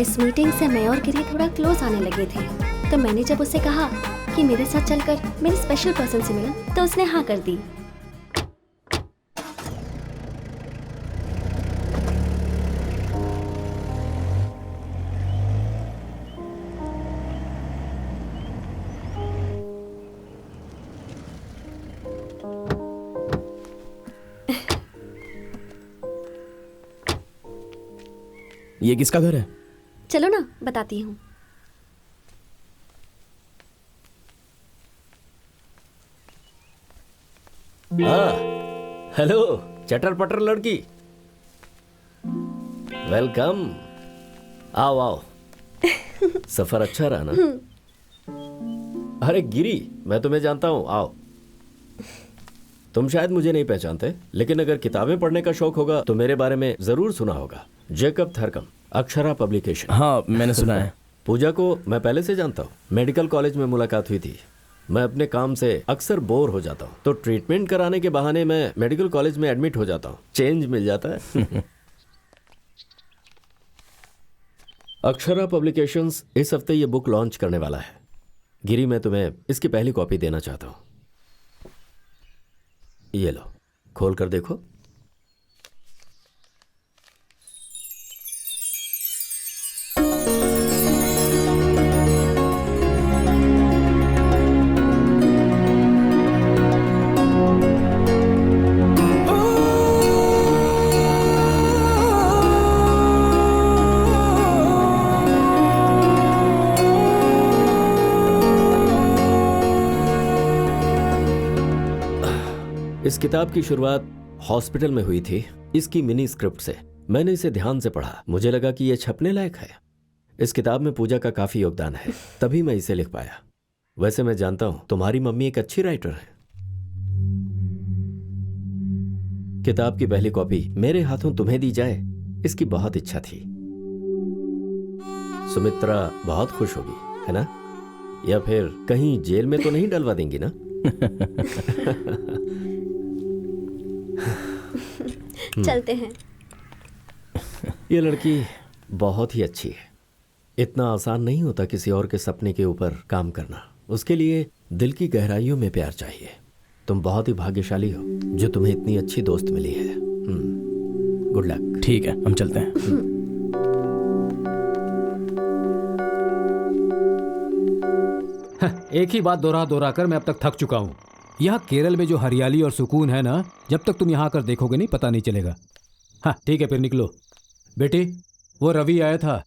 इस मीटिंग से मैं और गिरी थोड़ा क्लोज आने लगे थे, तो मैंने जब उससे कहा कि मेरे साथ चलकर मेरे स्पेशल पर्सन से मिला, तो उसने हाँ कर दी। ये किसका घर है? चलो ना बताती हूँ। हाँ, हेलो चटर पटर लड़की, वेलकम। आओ आओ। सफर अच्छा रहा ना? अरे गिरी, मैं तुम्हें जानता हूँ, आओ। तुम शायद मुझे नहीं पहचानते, लेकिन अगर किताबें पढ़ने का शौक होगा तो मेरे बारे में जरूर सुना होगा। Jacob Tharakam, Akshara publication. हाँ, मैंने सुना है। पूजा को मैं पहले से जानता हूँ, मेडिकल कॉलेज में मुलाकात हुई थी। मैं अपने काम से अक्सर बोर हो जाता हूँ, तो ट्रीटमेंट कराने के बहाने मैं मेडिकल कॉलेज में एडमिट हो जाता हूँ, चेंज मिल जाता है। अक्षरा पब्लिकेशंस इस हफ्ते ये बुक लॉन्च करने वाला है। गिरी, मैं तुम्हें इसकी पहली कॉपी देना चाहता हूँ। ये लो, खोल कर देखो। इस किताब की शुरुआत हॉस्पिटल में हुई थी, इसकी मिनी स्क्रिप्ट से। मैंने इसे ध्यान से पढ़ा, मुझे लगा कि यह छपने लायक है। इस किताब में पूजा का काफी योगदान है, तभी मैं इसे लिख पाया। वैसे मैं जानता हूं तुम्हारी मम्मी एक अच्छी राइटर है। किताब की पहली कॉपी मेरे हाथों तुम्हें दी जाए, इसकी बहुत इच्छा थी। सुमित्रा बहुत खुश होगी, है ना? या फिर कहीं जेल में तो नहीं डलवा देंगी ना? चलते हैं। ये लड़की बहुत ही अच्छी है। इतना आसान नहीं होता किसी और के सपने के ऊपर काम करना। उसके लिए दिल की गहराइयों में प्यार चाहिए। तुम बहुत ही भाग्यशाली हो जो तुम्हें इतनी अच्छी दोस्त मिली है। Good luck. ठीक है, हम चलते हैं। एक ही बात दोहरा कर मैं अब तक थक चुका हूँ। यहाँ केरल में जो हरियाली और सुकून है ना, जब तक तुम यहाँ आकर देखोगे नहीं पता नहीं चलेगा। हाँ ठीक है, फिर निकलो। बेटी, वो रवि आया था,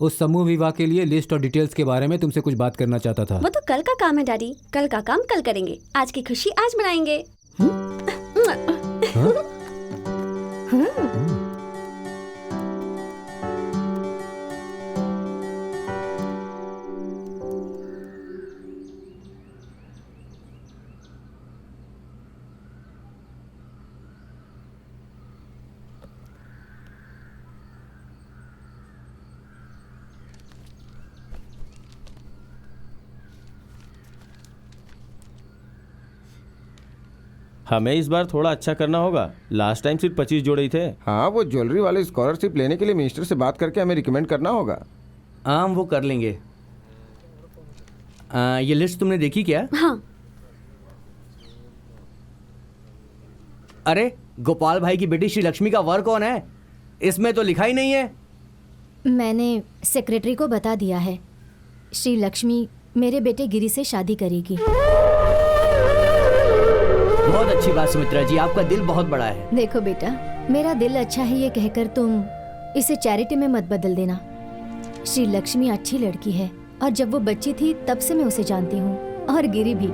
उस समूह विवाह के लिए लिस्ट और डिटेल्स के बारे में तुमसे कुछ बात करना चाहता था। वो तो कल का काम है डैडी, कल का काम कल करेंगे। आज की खुशी आज मनाएंगे। हमें इस बार थोड़ा अच्छा करना होगा। लास्ट टाइम सिर्फ 25 जोड़े ही थे। हाँ, वो ज्वेलरी वाले स्कॉलरशिप लेने के लिए मिनिस्टर से बात करके हमें रिकमेंड करना होगा। हम वो कर लेंगे। ये लिस्ट तुमने देखी क्या? हाँ। अरे गोपाल भाई की बेटी श्री लक्ष्मी का वर कौन है? इसमें तो लिखा ही नहीं है। मैंने सेक्रेटरी को बता दिया है। श्री लक्ष्मी मेरे बेटे गिरी से शादी करेगी। बहुत अच्छी बात सुमित्रा जी, आपका दिल बहुत बड़ा है। देखो बेटा, मेरा दिल अच्छा है ये कहकर तुम इसे चैरिटी में मत बदल देना। श्री लक्ष्मी अच्छी लड़की है और जब वो बच्ची थी तब से मैं उसे जानती हूँ, और गिरी भी।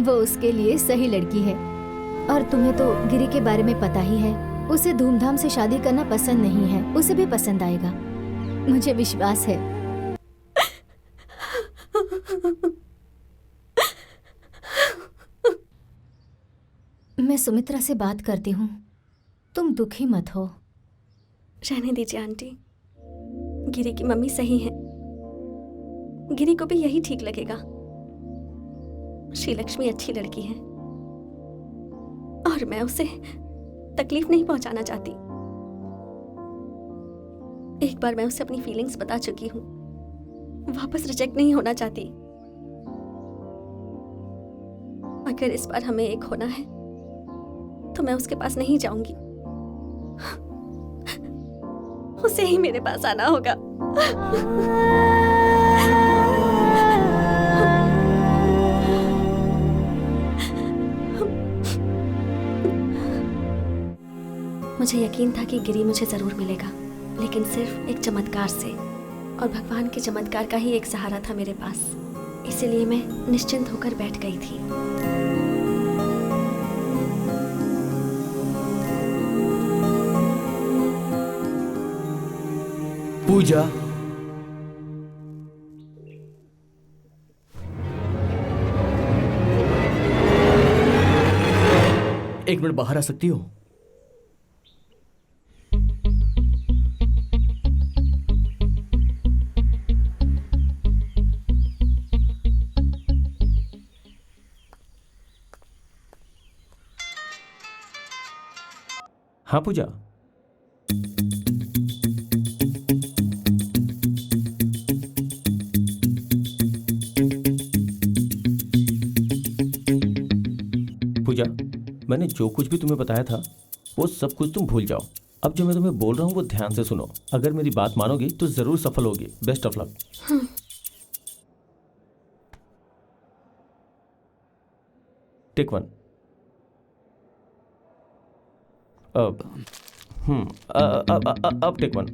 वो उसके लिए सही लड़की है। और तुम्हें तो गिरी के बारे में पता ही है, उसे धूमधाम से शादी करना पसंद नहीं है। उसे भी पसंद आएगा, मुझे विश्वास है। मैं सुमित्रा से बात करती हूँ, तुम दुखी मत हो। रहने दीजिए आंटी, गिरी की मम्मी सही है। गिरी को भी यही ठीक लगेगा। श्री लक्ष्मी अच्छी लड़की है और मैं उसे तकलीफ नहीं पहुंचाना चाहती। एक बार मैं उसे अपनी फीलिंग्स बता चुकी हूँ, वापस रिजेक्ट नहीं होना चाहती। अगर इस बार हमें एक होना है तो मैं उसके पास नहीं जाऊंगी, उसे ही मेरे पास आना होगा। मुझे यकीन था कि गिरी मुझे जरूर मिलेगा, लेकिन सिर्फ एक चमत्कार से, और भगवान के चमत्कार का ही एक सहारा था मेरे पास। इसीलिए मैं निश्चिंत होकर बैठ गई थी। पूजा, एक मिनट बाहर आ सकती हो? हाँ पूजा, मैंने जो कुछ भी तुम्हें बताया था वो सब कुछ तुम भूल जाओ। अब जो मैं तुम्हें बोल रहा हूँ वो ध्यान से सुनो। अगर मेरी बात मानोगी तो जरूर सफल होगी। Best of luck. Take one. अब टेक वन।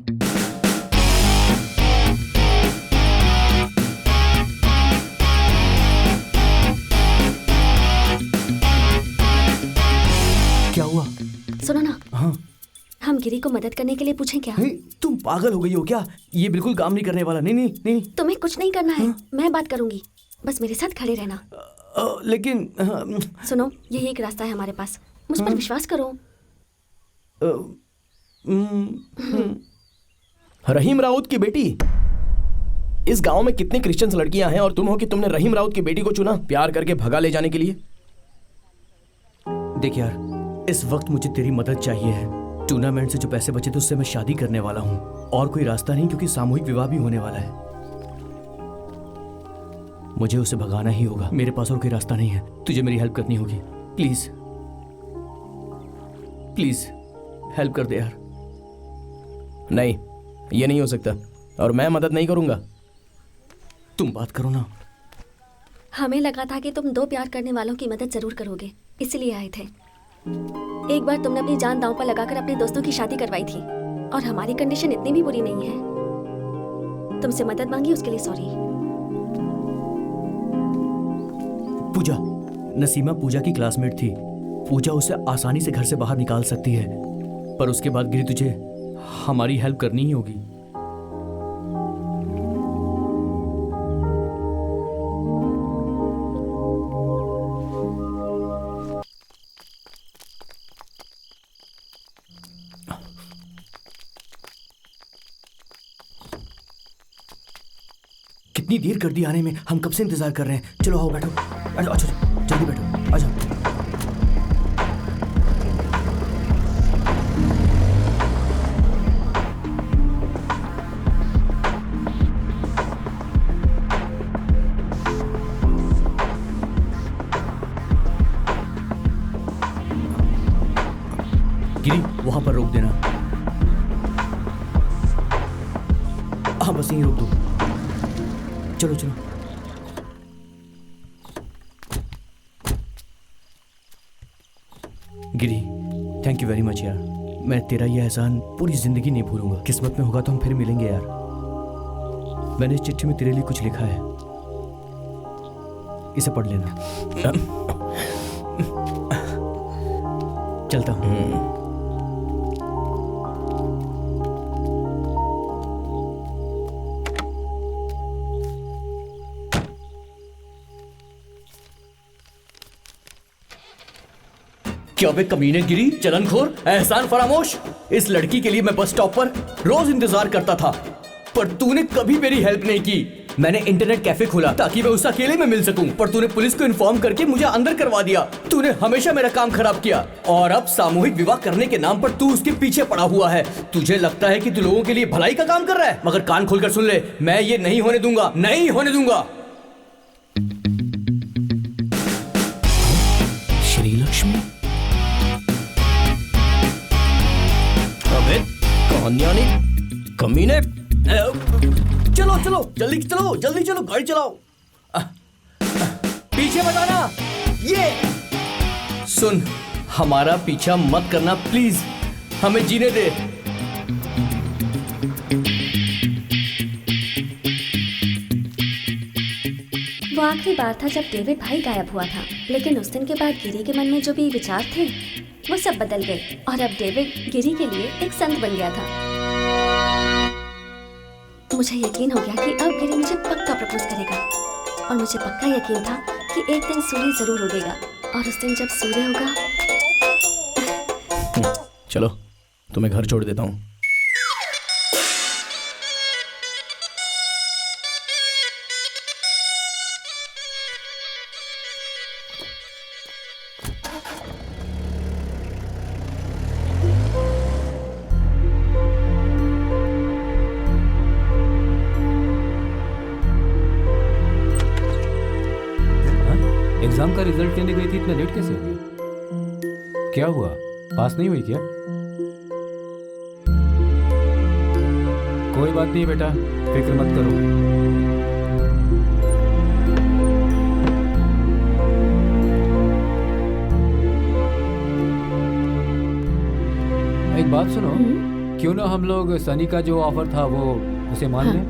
क्या हुआ? सुनो ना। हाँ? हम गिरी को मदद करने के लिए पूछें क्या? तुम पागल हो गई हो क्या? ये बिल्कुल काम नहीं करने वाला। नहीं नहीं नहीं, तुम्हें कुछ नहीं करना है। मैं बात करूंगी, बस मेरे साथ खड़े रहना। लेकिन सुनो, यही एक रास्ता है हमारे पास, मुझ पर विश्वास करो। रहीम राउत की बेटी? इस गांव में कितनी क्रिश्चियन लड़कियां हैं और तुम हो कि तुमने रहीम राउत की बेटी को चुना प्यार करके भगा ले जाने के लिए। देख यार, इस वक्त मुझे तेरी मदद चाहिए है। टूर्नामेंट से जो पैसे बचे थे उससे मैं शादी करने वाला हूँ और कोई रास्ता नहीं, क्योंकि सामूहिक विवाह भी होने वाला है। मुझे उसे भगाना ही होगा, मेरे पास और कोई रास्ता नहीं है। तुझे मेरी हेल्प करनी होगी, प्लीज प्लीज हेल्प कर दे यार। नहीं, ये नहीं हो सकता और मैं मदद नहीं करूंगा। तुम बात करो ना। हमें लगा था कि तुम दो प्यार करने वालों की मदद जरूर करोगे, इसलिए आए थे। एक बार तुमने अपनी जान दांव पर लगाकर अपने दोस्तों की शादी करवाई थी और हमारी कंडीशन इतनी भी बुरी नहीं है। तुमसे मदद मांगी, उसके लिए सॉरी। पूजा, नसीमा पूजा की क्लासमेट थी। पूजा उसे आसानी से घर से बाहर निकाल सकती है, पर उसके बाद गिरी तुझे हमारी हेल्प करनी ही होगी। कितनी देर कर दी आने में, हम कब से इंतजार कर रहे हैं। चलो आओ, बैठो। अच्छा, जल्दी बैठो, आ जाओ। गिरी, वहां पर रोक देना। हाँ, बस यहीं रोक दो। चलो चलो। गिरी, थैंक यू वेरी मच यार। मैं तेरा ये एहसान पूरी जिंदगी नहीं भूलूंगा। किस्मत में होगा तो हम फिर मिलेंगे यार। मैंने इस चिट्ठी में तेरे लिए कुछ लिखा है, इसे पढ़ लेना। चलता हूं। क्या बे कमीने गिरी, चलनखोर, एहसान फरामोश। इस लड़की के लिए मैं बस स्टॉप पर रोज इंतजार करता था, पर तूने कभी मेरी हेल्प नहीं की। मैंने इंटरनेट कैफे खोला ताकि मैं उससे अकेले में मिल सकूं, पर तूने पुलिस को इन्फॉर्म करके मुझे अंदर करवा दिया। तूने हमेशा मेरा काम खराब किया और अब सामूहिक विवाह करने के नाम पर तू उसके पीछे पड़ा हुआ है। तुझे लगता है कि तू लोगों के लिए भलाई का काम कर रहा है, मगर कान खोलकर सुन ले, मैं ये नहीं होने दूंगा, नहीं होने दूंगा। श्रीलक्ष्मी, कहानियां नहीं, कमीने। चलो चलो, जल्दी चलो, जल्दी चलो, गाड़ी चलाओ। पीछे मत आना। ये सुन, हमारा पीछा मत करना प्लीज, हमें जीने दे। वो आखिरी बार था जब डेविड भाई गायब हुआ था, लेकिन उस दिन के बाद गिरी के मन में जो भी विचार थे वो सब बदल गए और अब डेविड गिरी के लिए एक संत बन गया था। मुझे यकीन हो गया कि अब गिरी मुझे पक्का प्रपोज करेगा और मुझे पक्का यकीन था कि एक दिन सूर्य जरूर उगेगा और उस दिन जब सूर्य होगा। चलो, तुम्हें घर छोड़ देता हूँ। एग्जाम का रिजल्ट लेने गई थी, इतना लेट कैसे हो गया? क्या हुआ, पास नहीं हुई क्या? कोई बात नहीं बेटा, फिक्र मत करो। एक बात सुनो, क्यों ना हम लोग सनी का जो ऑफर था वो उसे मान लें?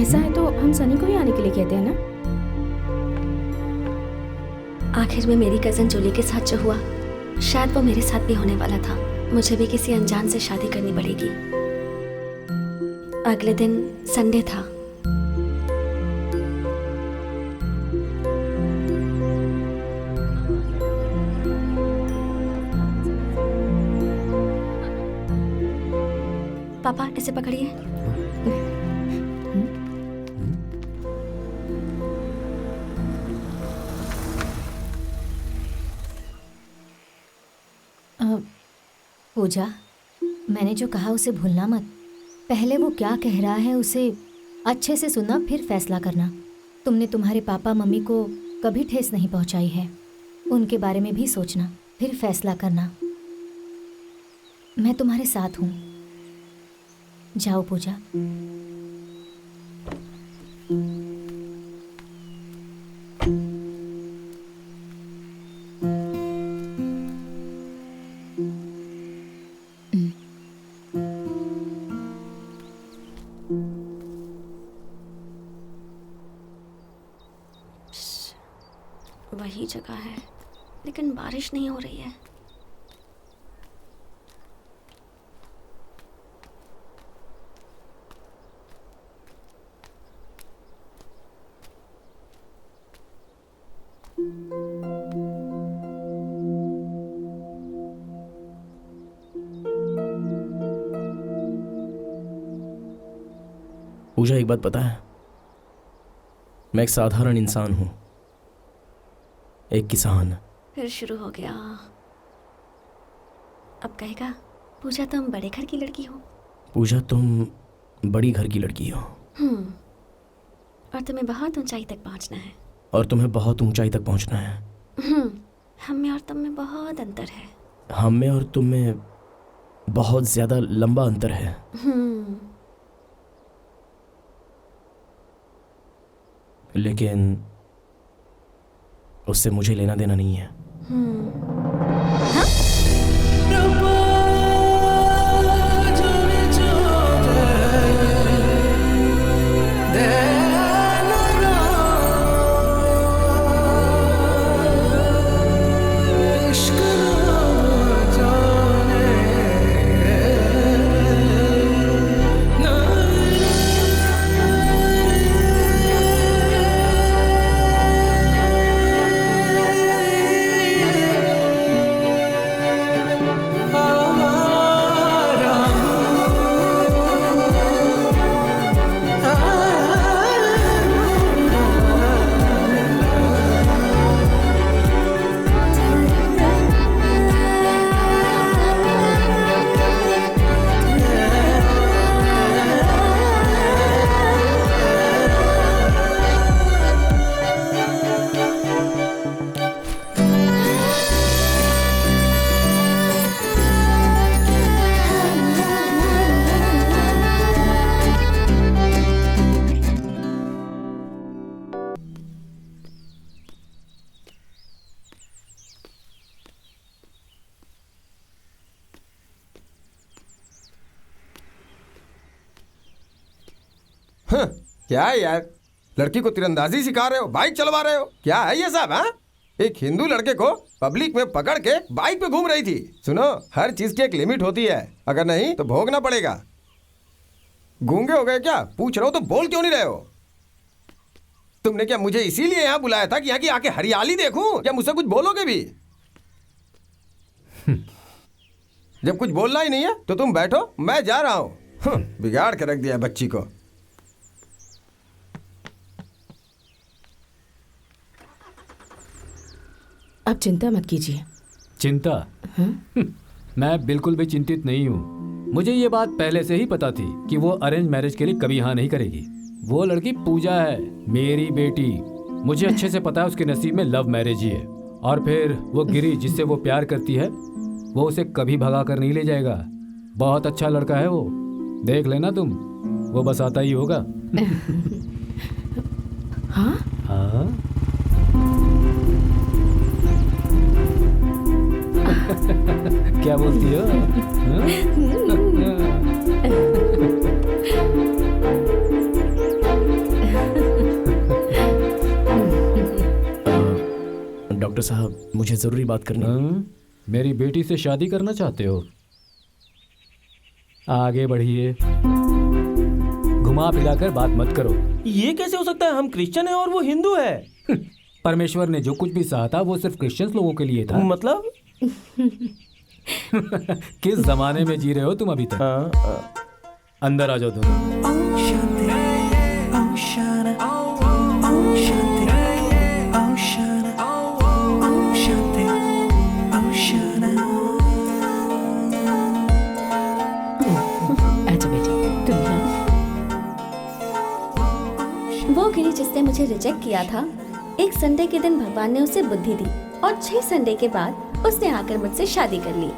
ऐसा है तो हम सनी को ही आने के लिए कहते हैं ना। आखिर में मेरी कजन जूली के साथ जो हुआ, शायद वो मेरे साथ भी होने वाला था। मुझे भी किसी अनजान से शादी करनी पड़ेगी। अगले दिन संडे था। पापा, इसे पकड़िए। पूजा, मैंने जो कहा उसे भूलना मत। पहले वो क्या कह रहा है उसे अच्छे से सुनना, फिर फैसला करना। तुमने तुम्हारे पापा मम्मी को कभी ठेस नहीं पहुंचाई है, उनके बारे में भी सोचना, फिर फैसला करना। मैं तुम्हारे साथ हूँ। जाओ पूजा। वही जगह है, लेकिन बारिश नहीं हो रही है। पूजा, एक बात पता है, मैं एक साधारण इंसान हूं, एक किसान। फिर शुरू हो गया। अब कहेगा पूजा तुम बड़े घर की लड़की हो। पूजा, तुम बड़ी घर की लड़की हो। और तुम्हें बहुत ऊंचाई तक पहुंचना है। और तुम्हें बहुत ऊंचाई तक पहुंचना है। हम में और तुम में बहुत अंतर है। हम में और तुम में बहुत ज्यादा लंबा अंतर है। लेकिन उससे मुझे लेना देना नहीं है। क्या है यार, लड़की को तीरंदाजी सिखा रहे हो, बाइक चलवा रहे हो, क्या है ये सब? हाँ, एक हिंदू लड़के को पब्लिक में पकड़ के बाइक पे घूम रही थी। सुनो, हर चीज की एक लिमिट होती है, अगर नहीं तो भोगना पड़ेगा। गूंगे हो गए क्या? पूछ रहे हो तो बोल क्यों नहीं रहे हो? तुमने क्या मुझे इसीलिए यहाँ बुलाया था कि यहाँ की आके हरियाली देखूं, या मुझसे कुछ बोलोगे भी? जब कुछ बोलना ही नहीं है तो तुम बैठो, मैं जा रहा हूँ। बिगाड़ के रख दिया बच्ची को। अब चिंता मत कीजिए। चिंता? मैं बिल्कुल भी चिंतित नहीं हूँ। मुझे ये बात पहले से ही पता थी कि वो अरेंज मैरिज के लिए कभी हाँ नहीं करेगी। वो लड़की पूजा है, मेरी बेटी। मुझे अच्छे से पता है उसके नसीब में लव मैरिज ही है। और फिर वो गिरी जिससे वो प्यार करती है, वो उसे कभी भगा कर नहीं ले जाएगा। बहुत अच्छा लड़का है वो, देख लेना तुम, वो बस आता ही होगा। हाँ? हाँ? क्या बोलती हो? डॉक्टर साहब, मुझे जरूरी बात करनी है। मेरी बेटी से शादी करना चाहते हो? आगे बढ़िए, घुमा फिराकर बात मत करो। ये कैसे हो सकता है? हम क्रिश्चियन हैं और वो हिंदू है। परमेश्वर ने जो कुछ भी सहा था वो सिर्फ क्रिश्चियन लोगों के लिए था। मतलब? किस जमाने में जी रहे हो तुम अभी तक? अंदर आ जाओ तुम। मुझे रिजेक्ट किया था, एक संडे के दिन भगवान ने उसे बुद्धि दी और 6 संडे के बाद उसने आकर मुझसे शादी कर ली।